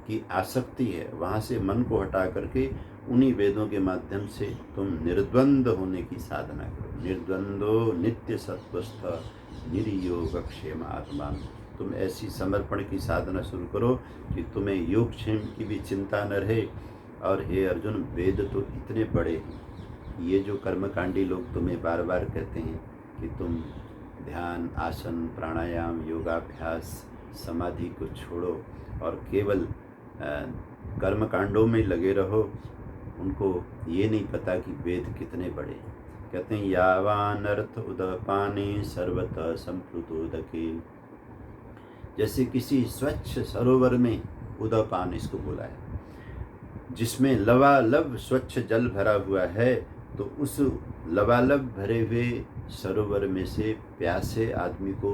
की आसक्ति है, वहाँ से मन को हटा करके उन्हीं वेदों के माध्यम से तुम निर्द्वंद होने की साधना करो। निर्द्वंदो नित्य सत्वस्थ निर्योगक्षेम आत्मा, तुम ऐसी समर्पण की साधना शुरू करो कि तुम्हें योगक्षेम की भी चिंता न रहे। और हे अर्जुन, वेद तो इतने बड़े हैं, ये जो कर्मकांडी लोग तुम्हें बार बार कहते हैं कि तुम ध्यान, आसन, प्राणायाम, योगाभ्यास, समाधि को छोड़ो और केवल कर्मकांडों में लगे रहो, उनको ये नहीं पता कि वेद कितने बड़े हैं। कहते हैं यावान अर्थ उदपाने सर्वतः संप्लुतोदके, जैसे किसी स्वच्छ सरोवर में उदपान इसको बोला है, जिसमें लबालब स्वच्छ जल भरा हुआ है, तो उस लबालब भरे हुए सरोवर में से प्यासे आदमी को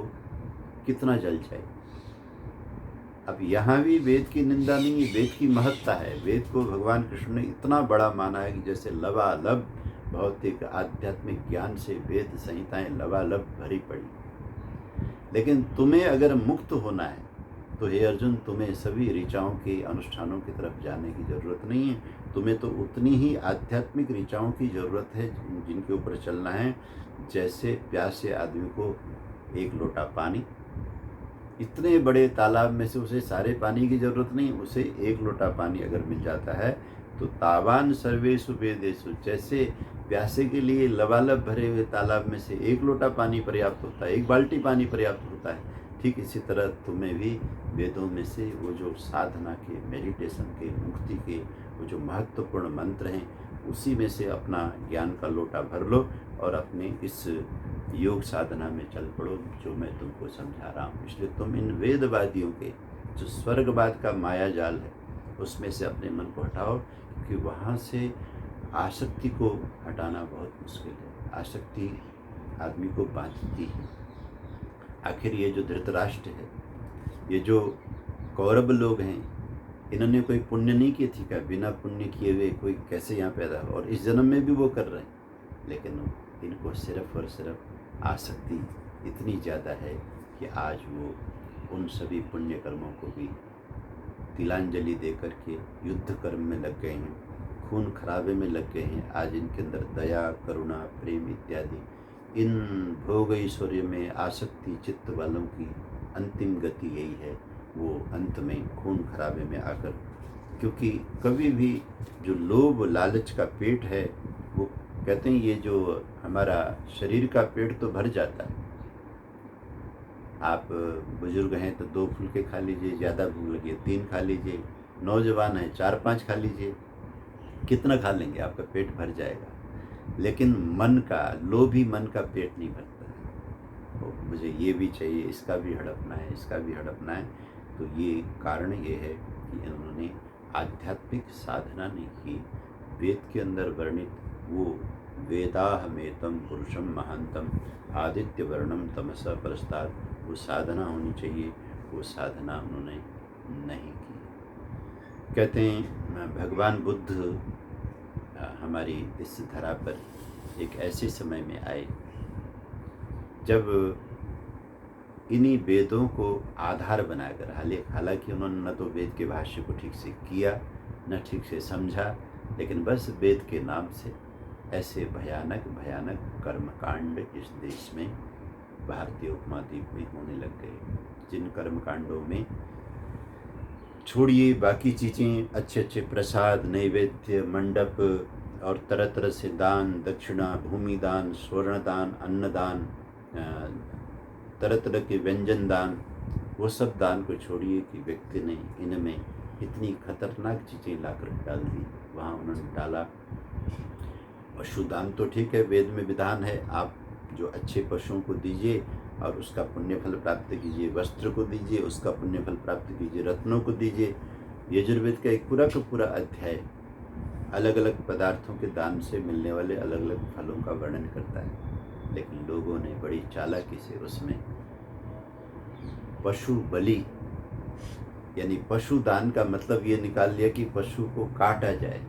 कितना जल चाहिए। अब यहाँ भी वेद की निंदा नहीं है, वेद की महत्ता है। वेद को भगवान कृष्ण ने इतना बड़ा माना है कि जैसे लबालब भौतिक आध्यात्मिक ज्ञान से वेद संहिताएं लबालब भरी पड़ी। लेकिन तुम्हें अगर मुक्त होना है तो हे अर्जुन, तुम्हें सभी ऋचाओं के अनुष्ठानों की तरफ जाने की ज़रूरत नहीं है। तुम्हें तो उतनी ही आध्यात्मिक ऋचाओं की ज़रूरत है जिनके ऊपर चलना है। जैसे प्यासे आदमी को एक लोटा पानी, इतने बड़े तालाब में से उसे सारे पानी की ज़रूरत नहीं, उसे एक लोटा पानी अगर मिल जाता है तो तावान सर्वेषु वेदेषु, जैसे प्यासे के लिए लबालब भरे हुए तालाब में से एक लोटा पानी पर्याप्त होता है, एक बाल्टी पानी पर्याप्त होता है, ठीक इसी तरह तुम्हें भी वेदों में से वो जो साधना के, मेडिटेशन के, मुक्ति के वो जो महत्वपूर्ण मंत्र हैं, उसी में से अपना ज्ञान का लोटा भर लो और अपने इस योग साधना में चल पड़ो जो मैं तुमको समझा रहा हूँ। इसलिए तुम इन वेदवादियों के जो स्वर्गवाद का माया जाल है, उसमें से अपने मन को हटाओ, क्योंकि वहाँ से आसक्ति को हटाना बहुत मुश्किल है। आसक्ति आदमी को बांधती है। आखिर ये जो धृतराष्ट्र है, ये जो कौरव लोग हैं, इन्होंने कोई पुण्य नहीं किए थी क्या? बिना पुण्य किए हुए कोई कैसे यहाँ पैदा हो? और इस जन्म में भी वो कर रहे हैं, लेकिन इनको सिर्फ और सिर्फ आसक्ति इतनी ज़्यादा है कि आज वो उन सभी पुण्य कर्मों को भी तिलांजलि दे करके युद्ध कर्म में लग गए हैं, खून खराबे में लग गए हैं। आज इनके अंदर दया, करुणा, प्रेम इत्यादि इन भोग ऐश्वर्य में आसक्ति चित्त वालों की अंतिम गति यही है वो अंत में खून खराबे में आकर, क्योंकि कभी भी जो लोभ लालच का पेट है, वो कहते हैं ये जो हमारा शरीर का पेट तो भर जाता है। आप बुजुर्ग हैं तो 2 फुलके खा लीजिए, ज़्यादा भूख लगी है 3 खा लीजिए, नौजवान है 4-5 खा लीजिए, कितना खा लेंगे, आपका पेट भर जाएगा। लेकिन मन का, लोभी मन का पेट नहीं भरता है। तो मुझे ये भी चाहिए, इसका भी हड़पना है, इसका भी हड़पना है। तो ये कारण ये है कि इन्होंने आध्यात्मिक साधना नहीं की। वेद के अंदर वर्णित वो वेदाहमेतम पुरुषम महांतम आदित्य वर्णम तमसा परस्ताद, वो साधना होनी चाहिए, वो साधना उन्होंने नहीं की। कहते हैं भगवान बुद्ध हमारी इस धरा पर एक ऐसे समय में आए जब इन्हीं वेदों को आधार बनाकर, हालांकि उन्होंने न तो वेद के भाष्य को ठीक से किया, न ठीक से समझा, लेकिन बस वेद के नाम से ऐसे भयानक भयानक कर्मकांड इस देश में, भारतीय उपमहाद्वीप में होने लग गए, जिन कर्मकांडों में छोड़िए बाकी चीज़ें, अच्छे अच्छे प्रसाद, नैवेद्य, मंडप और तरह तरह से दान, दक्षिणा, भूमि दान, स्वर्ण दान, अन्नदान, तरह तरह के व्यंजन दान, वो सब दान को छोड़िए कि व्यक्ति ने इनमें इतनी खतरनाक चीज़ें लाकर डाल दी। वहाँ उन्होंने डाला पशुदान, तो ठीक है, वेद में विधान है, आप जो अच्छे पशुओं को दीजिए और उसका पुण्य फल प्राप्त कीजिए, वस्त्र को दीजिए, उसका पुण्य फल प्राप्त कीजिए, रत्नों को दीजिए। यजुर्वेद का एक पूरा का पूरा अध्याय अलग अलग पदार्थों के दान से मिलने वाले अलग अलग फलों का वर्णन करता है। लेकिन लोगों ने बड़ी चालाकी से उसमें पशु बलि यानी पशु दान का मतलब ये निकाल लिया कि पशु को काटा जाए।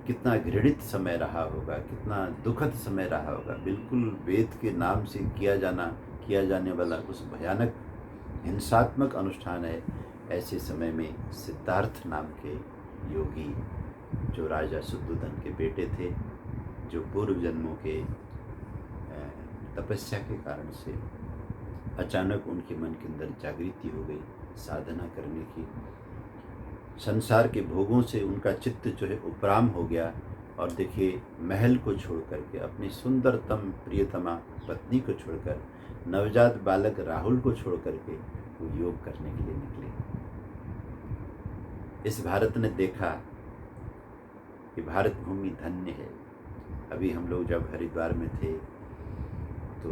कितना घृणित समय रहा होगा, कितना दुखद समय रहा होगा। बिल्कुल वेद के नाम से किया जाने वाला उस भयानक हिंसात्मक अनुष्ठान है। ऐसे समय में सिद्धार्थ नाम के योगी, जो राजा शुद्धोधन के बेटे थे, जो पूर्व जन्मों के तपस्या के कारण से अचानक उनके मन के अंदर जागृति हो गई साधना करने की। संसार के भोगों से उनका चित्त जो है उपराम हो गया, और देखिए महल को छोड़ करके, अपनी सुंदरतम प्रियतमा पत्नी को छोड़कर, नवजात बालक राहुल को छोड़ करके वो योग करने के लिए निकले। इस भारत ने देखा कि भारत भूमि धन्य है। अभी हम लोग जब हरिद्वार में थे तो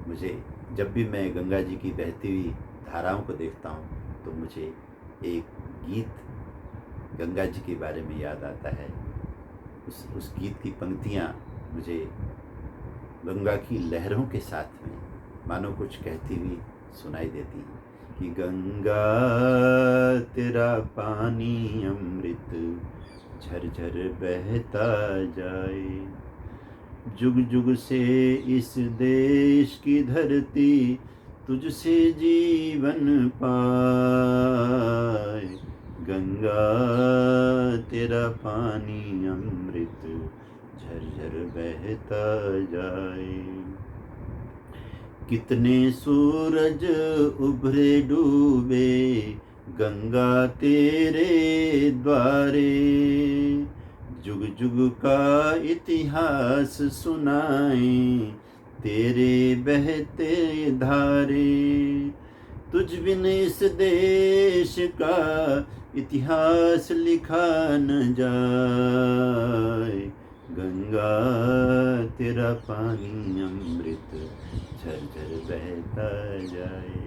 मुझे, जब भी मैं गंगा जी की बहती हुई धाराओं को देखता हूँ तो मुझे एक गीत गंगा जी के बारे में याद आता है। उस गीत की पंक्तियाँ मुझे गंगा की लहरों के साथ में मानो कुछ कहती हुई सुनाई देती हैं कि गंगा तेरा पानी अमृत झरझर बहता जाए, जुग जुग से इस देश की धरती तुझसे जीवन पाए, गंगा तेरा पानी अमृत झरझर बहता जाए। कितने सूरज उभरे डूबे गंगा तेरे द्वारे, जुग जुग का इतिहास सुनाए तेरे बहते धारे, तुझ बिन इस देश का इतिहास लिखा न जाए, गंगा तेरा पानी अमृत झरझर बहता जाए।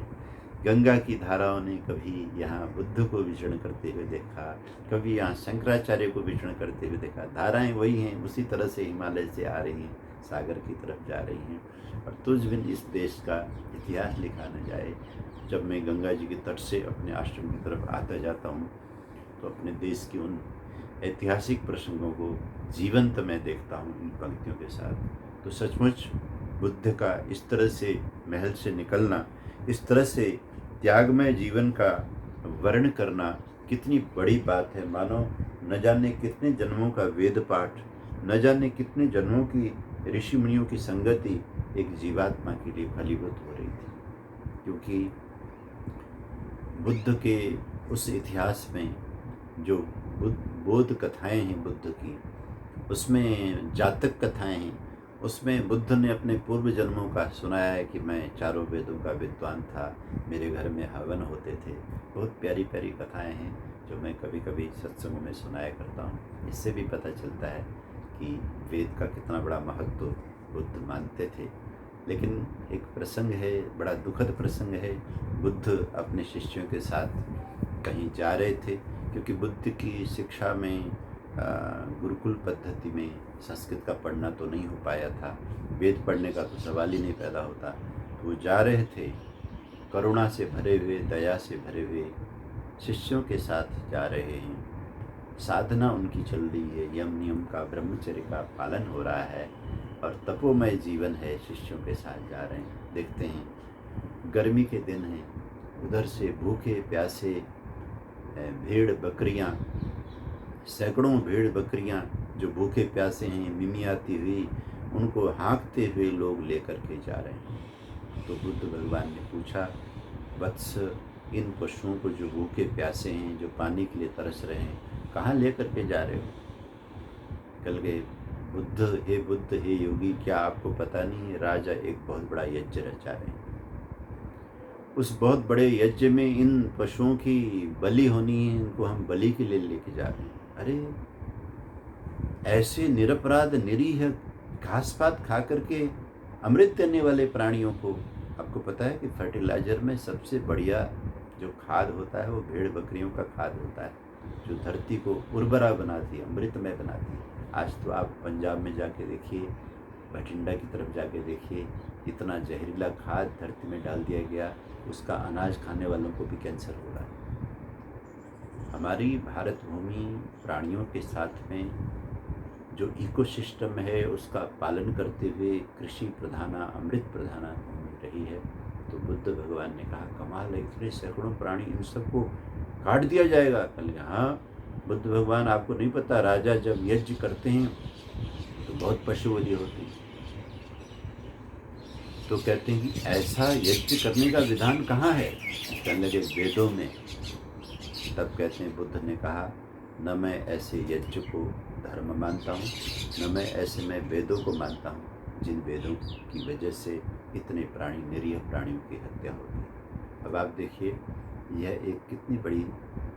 गंगा की धाराओं ने कभी यहाँ बुद्ध को विचरण करते हुए देखा, कभी यहाँ शंकराचार्य को विचरण करते हुए देखा। धाराएं वही हैं, उसी तरह से हिमालय से आ रही हैं, सागर की तरफ जा रही हैं। और तुझ बिन इस देश का इतिहास लिखा न जाए। जब मैं गंगा जी के तट से अपने आश्रम की तरफ आता जाता हूँ तो अपने देश के उन ऐतिहासिक प्रसंगों को जीवंत मैं देखता हूँ इन पंक्तियों के साथ। तो सचमुच बुद्ध का इस तरह से महल से निकलना, इस तरह से त्यागमय जीवन का वर्ण करना कितनी बड़ी बात है। मानो न जाने कितने जन्मों का वेद पाठ, न जाने कितने जन्मों की ऋषि मुनियों की संगति एक जीवात्मा के लिए फलीभूत हो रही थी। क्योंकि बुद्ध के उस इतिहास में जो बोध कथाएं हैं बुद्ध की, उसमें जातक कथाएं हैं, उसमें बुद्ध ने अपने पूर्व जन्मों का सुनाया है कि मैं चारों वेदों का विद्वान था, मेरे घर में हवन होते थे। बहुत प्यारी प्यारी कथाएं हैं जो मैं कभी कभी सत्संगों में सुनाया करता हूँ। इससे भी पता चलता है कि वेद का कितना बड़ा महत्व बुद्ध मानते थे। लेकिन एक प्रसंग है, बड़ा दुखद प्रसंग है। बुद्ध अपने शिष्यों के साथ कहीं जा रहे थे, क्योंकि बुद्ध की शिक्षा में गुरुकुल पद्धति में संस्कृत का पढ़ना तो नहीं हो पाया था, वेद पढ़ने का तो सवाल ही नहीं पैदा होता। तो वो जा रहे थे करुणा से भरे हुए, दया से भरे हुए शिष्यों के साथ जा रहे हैं। साधना उनकी चल रही है, यम नियम का, ब्रह्मचर्य का पालन हो रहा है और तपोमय जीवन है। शिष्यों के साथ जा रहे हैं। देखते हैं गर्मी के दिन हैं, उधर से भूखे प्यासे भेड़ बकरियां, सैकड़ों भेड़ बकरियां जो भूखे प्यासे हैं, मिमियाती हुई, उनको हाँकते हुए लोग लेकर के जा रहे हैं। तो बुद्ध भगवान ने पूछा, वत्स, इन पशुओं को जो भूखे प्यासे हैं, जो पानी के लिए तरस रहे हैं, कहाँ लेकर के जा रहे हो? कल गए बुद्ध, हे बुद्ध, हे योगी, क्या आपको पता नहीं है राजा एक बहुत बड़ा यज्ञ रचा रहे हैं। उस बहुत बड़े यज्ञ में इन पशुओं की बलि होनी है, इनको हम बलि के लिए लेके जा रहे हैं। अरे ऐसे निरपराध निरीह घास पात खा करके अमृत देने वाले प्राणियों को, आपको पता है कि फर्टिलाइजर में सबसे बढ़िया जो खाद होता है वो भेड़ बकरियों का खाद होता है, जो धरती को उर्वरा बनाती है, अमृतमय बनाती है। आज तो आप पंजाब में जाके देखिए, बठिंडा की तरफ जाके देखिए, इतना जहरीला खाद धरती में डाल दिया गया, उसका अनाज खाने वालों को भी कैंसर हो रहा है। हमारी भारत भूमि प्राणियों के साथ में जो इकोसिस्टम है उसका पालन करते हुए कृषि प्रधाना, अमृत प्रधाना भूमि रही है। तो बुद्ध भगवान ने कहा, कमाल है, इतने सैकड़ों प्राणी, इन सबको काट दिया जाएगा? कल हाँ बुद्ध भगवान, आपको नहीं पता, राजा जब यज्ञ करते हैं तो बहुत पशु बलि होती है। तो कहते हैं कि ऐसा यज्ञ करने का विधान कहाँ है? कहने लगे वेदों में। तब कहते हैं बुद्ध ने कहा, न मैं ऐसे यज्ञ को धर्म मानता हूँ, न मैं ऐसे मैं वेदों को मानता हूँ जिन वेदों की वजह से इतने प्राणी, निरीह प्राणियों की हत्या होती है। अब आप देखिए, यह एक कितनी बड़ी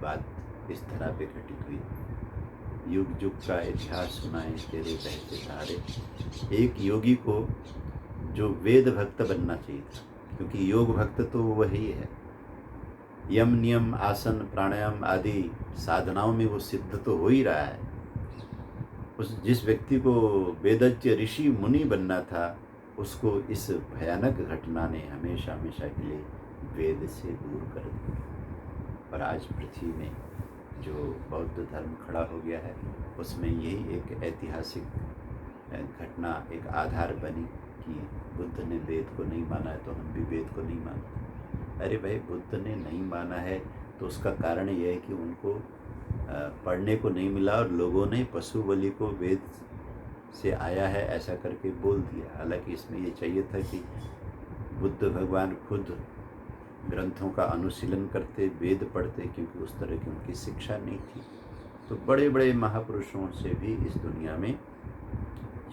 बात इस तरह पे घटित हुई। युग युग का इतिहास सुनाए तेरे बहते सहारे। एक योगी को जो वेद भक्त बनना चाहिए था, क्योंकि योग भक्त तो वही है, यम नियम आसन प्राणायाम आदि साधनाओं में वो सिद्ध तो हो ही रहा है। उस जिस व्यक्ति को वेदज्ञ ऋषि मुनि बनना था, उसको इस भयानक घटना ने हमेशा हमेशा के लिए वेद से दूर कर दिया। और आज पृथ्वी में जो बौद्ध धर्म खड़ा हो गया है, उसमें यही एक ऐतिहासिक घटना एक आधार बनी कि बुद्ध ने वेद को नहीं माना है तो हम भी वेद को नहीं मानते। अरे भाई, बुद्ध ने नहीं माना है तो उसका कारण यह है कि उनको पढ़ने को नहीं मिला और लोगों ने पशु बलि को वेद से आया है ऐसा करके बोल दिया। हालांकि इसमें ये चाहिए था कि बुद्ध भगवान खुद ग्रंथों का अनुशीलन करते, वेद पढ़ते, क्योंकि उस तरह की उनकी शिक्षा नहीं थी। तो बड़े बड़े महापुरुषों से भी इस दुनिया में,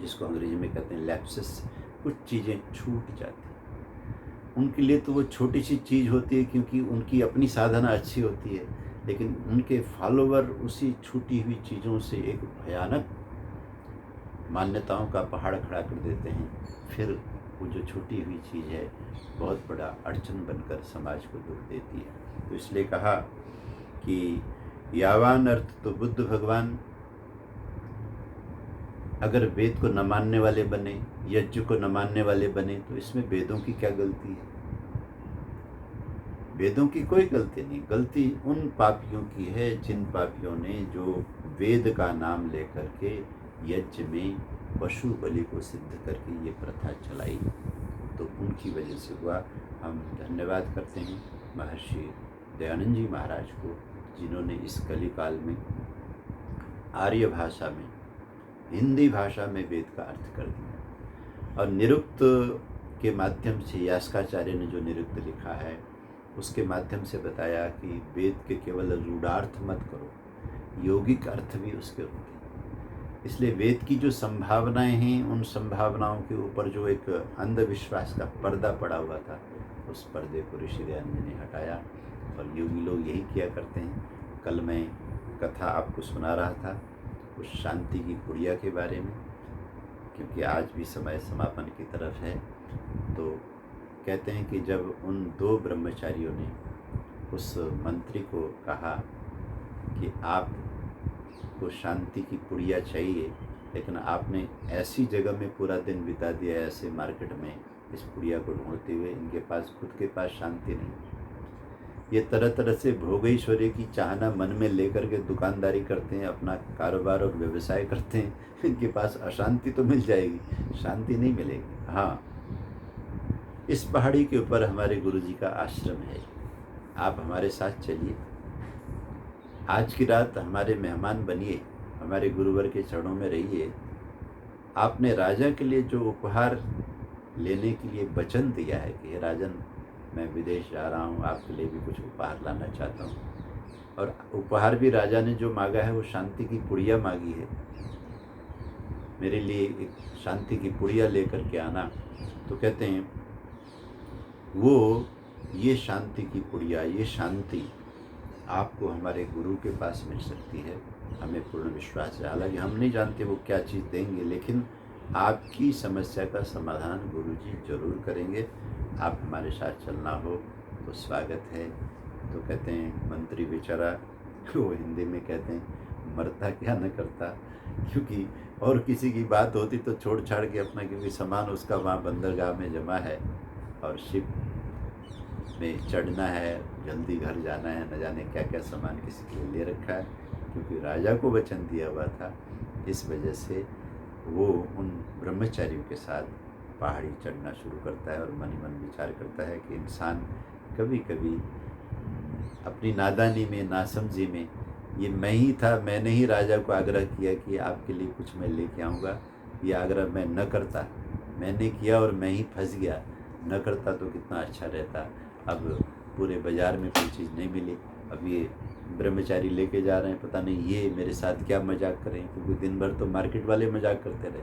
जिसको अंग्रेजी में कहते हैं लैप्सेस, कुछ चीज़ें छूट जाती। उनके लिए तो वो छोटी सी चीज़ होती है क्योंकि उनकी अपनी साधना अच्छी होती है, लेकिन उनके फॉलोवर उसी छूटी हुई चीज़ों से एक भयानक मान्यताओं का पहाड़ खड़ा कर देते हैं। फिर वो जो छूटी हुई चीज़ है बहुत बड़ा अड़चन बनकर समाज को दुख देती है। तो इसलिए कहा कि यावान अर्थ, तो बुद्ध भगवान अगर वेद को न मानने वाले बने, यज्ञ को न मानने वाले बने, तो इसमें वेदों की क्या गलती है? वेदों की कोई गलती नहीं। गलती उन पापियों की है जिन पापियों ने जो वेद का नाम लेकर के यज्ञ में पशु बलि को सिद्ध करके ये प्रथा चलाई, तो उनकी वजह से हुआ। हम धन्यवाद करते हैं महर्षि दयानंद जी महाराज को, जिन्होंने इस कलिकाल में आर्य भाषा में, हिंदी भाषा में वेद का अर्थ कर दिया। और निरुक्त के माध्यम से यास्काचार्य ने जो निरुक्त लिखा है उसके माध्यम से बताया कि वेद के केवल रूढ़ार्थ मत करो, यौगिक अर्थ भी उसके होते हैं। इसलिए वेद की जो संभावनाएं हैं, उन संभावनाओं के ऊपर जो एक अंधविश्वास का पर्दा पड़ा हुआ था, उस पर्दे को ऋषि दयानंद जी ने हटाया। और योगी लोग यही किया करते हैं। कल मैं कथा आपको सुना रहा था उस शांति की पुड़िया के बारे में, क्योंकि आज भी समय समापन की तरफ है। तो कहते हैं कि जब उन दो ब्रह्मचारियों ने उस मंत्री को कहा कि आपको शांति की पुड़िया चाहिए, लेकिन आपने ऐसी जगह में पूरा दिन बिता दिया, ऐसे मार्केट में इस पुड़िया को ढूंढते हुए, इनके पास खुद के पास शांति नहीं। ये तरह तरह से भोगैश्वर्य की चाहना मन में लेकर के दुकानदारी करते हैं, अपना कारोबार और व्यवसाय करते हैं। इनके पास अशांति तो मिल जाएगी, शांति नहीं मिलेगी। हाँ, इस पहाड़ी के ऊपर हमारे गुरु जी का आश्रम है, आप हमारे साथ चलिए। आज की रात हमारे मेहमान बनिए, हमारे गुरुवर के चरणों में रहिए। आपने राजा के लिए जो उपहार लेने के लिए वचन दिया है कि राजन, मैं विदेश जा रहा हूँ, आपके लिए भी कुछ उपहार लाना चाहता हूँ, और उपहार भी राजा ने जो मांगा है वो शांति की पुड़िया मांगी है, मेरे लिए एक शांति की पुड़िया लेकर के आना। तो कहते हैं वो ये शांति की पुड़िया, ये शांति आपको हमारे गुरु के पास मिल सकती है, हमें पूर्ण विश्वास है। हालांकि हम नहीं जानते वो क्या चीज़ देंगे, लेकिन आपकी समस्या का समाधान गुरु जी जरूर करेंगे। आप हमारे साथ चलना हो तो स्वागत है। तो कहते हैं मंत्री बेचारा, वो हिंदी में कहते हैं मरता क्या न करता, क्योंकि और किसी की बात होती तो छोड़ छाड़ के अपना, क्योंकि सामान उसका वहाँ बंदरगाह में जमा है और शिप में चढ़ना है, जल्दी घर जाना है, न जाने क्या क्या सामान किसी के लिए ले रखा है, क्योंकि राजा को वचन दिया हुआ था। इस वजह से वो उन ब्रह्मचारियों के साथ पहाड़ी चढ़ना शुरू करता है और मन ही मन विचार करता है कि इंसान कभी कभी अपनी नादानी में, नासमझी में, ये मैं ही था, मैंने ही राजा को आग्रह किया कि आपके लिए कुछ मैं लेके आऊँगा, ये आग्रह मैं न करता, मैंने किया और मैं ही फंस गया, न करता तो कितना अच्छा रहता। अब पूरे बाज़ार में कोई चीज़ नहीं मिली, अब ये ब्रह्मचारी लेके जा रहे हैं, पता नहीं ये मेरे साथ क्या मजाक करें, क्योंकि दिन भर तो मार्केट वाले मजाक करते रहे,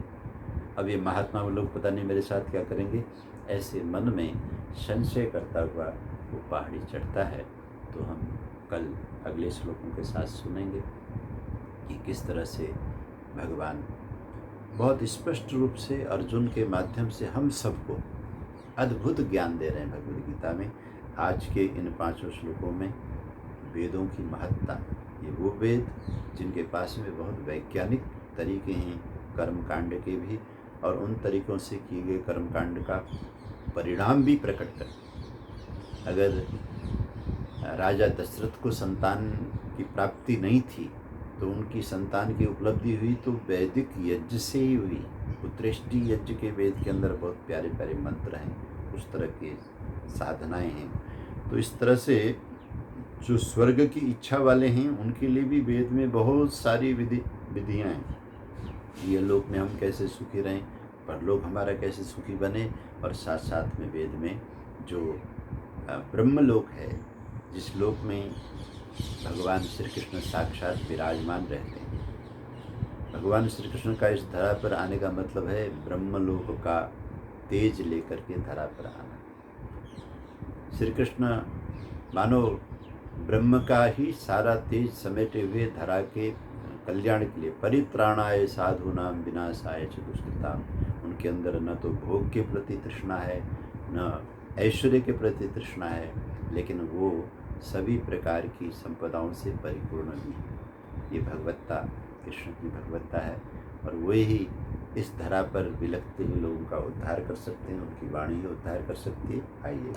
अब ये महात्मा लोग पता नहीं मेरे साथ क्या करेंगे। ऐसे मन में संशय करता हुआ वो पहाड़ी चढ़ता है। तो हम कल अगले श्लोकों के साथ सुनेंगे कि किस तरह से भगवान बहुत स्पष्ट रूप से अर्जुन के माध्यम से हम सबको अद्भुत ज्ञान दे रहे हैं भगवद गीता में। आज के इन 5 श्लोकों में वेदों की महत्ता, ये वो वेद जिनके पास में बहुत वैज्ञानिक तरीके हैं कर्मकांड के भी, और उन तरीक़ों से किए गए कर्मकांड का परिणाम भी प्रकट कर। अगर राजा दशरथ को संतान की प्राप्ति नहीं थी तो उनकी संतान की उपलब्धि हुई तो वैदिक यज्ञ से ही हुई। उत्तरेष्टि यज्ञ के वेद के अंदर बहुत प्यारे प्यारे मंत्र हैं, उस तरह के साधनाएं हैं। तो इस तरह से जो स्वर्ग की इच्छा वाले हैं उनके लिए भी वेद में बहुत सारी विधियाँ हैं। ये लोक में हम कैसे सुखी रहें, परलोक हमारा कैसे सुखी बने, और साथ साथ में वेद में जो ब्रह्मलोक है, जिस लोक में भगवान श्री कृष्ण साक्षात विराजमान रहते हैं। भगवान श्री कृष्ण का इस धरा पर आने का मतलब है ब्रह्मलोक का तेज लेकर के धरा पर आना। श्री कृष्ण मानो ब्रह्म का ही सारा तेज समेटे हुए धरा के कल्याण के लिए, परित्राणाय साधूनां विनाशाय च दुष्कृतां, उनके अंदर न तो भोग के प्रति तृष्णा है, न ऐश्वर्य के प्रति तृष्णा है, लेकिन वो सभी प्रकार की संपदाओं से परिपूर्ण भी है। ये भगवत्ता कृष्ण की भगवत्ता है, और वे ही इस धरा पर विलखते हुए लोगों का उद्धार कर सकते हैं, उनकी वाणी ही उद्धार कर सकती है। आइए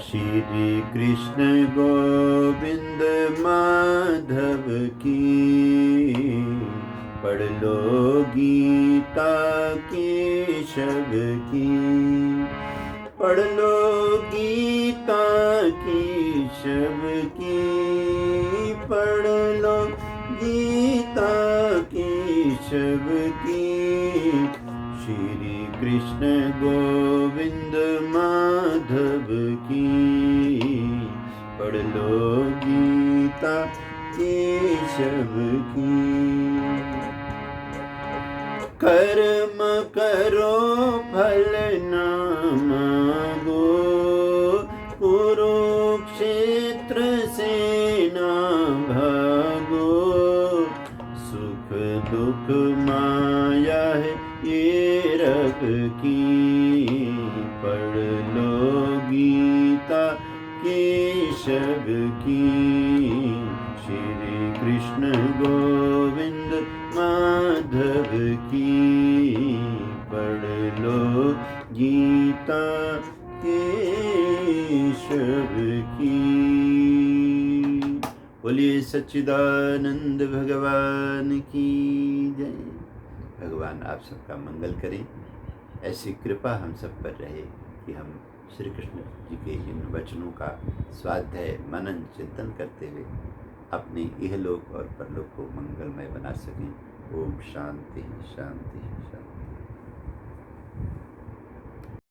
श्री कृष्ण गोविंद माधव की, पढ़ लो गीता केशव की, पढ़ लो गीता केशव की, पढ़ लो गीता केशव केशव की, श्री कृष्ण गोविंद माधव की। पढ़ लो गीता केशव की। कर्म करो फल न मांगो, कुरुक्षेत्र से न भागो। सुख दुख माया है ये रब की, पढ़ लो गीता केशव की। श्री कृष्ण गोविंद माधव की, पढ़ लो गीता केशव की। बोलिए सच्चिदानंद भगवान की जय। भगवान आप सबका मंगल करें। ऐसी कृपा हम सब पर रहे कि हम श्री कृष्ण जी के इन वचनों का स्वाध्याय मनन चिंतन करते हुए अपने इहलोक और परलोक को मंगलमय बना सकें। ओम शांति शांति शांति।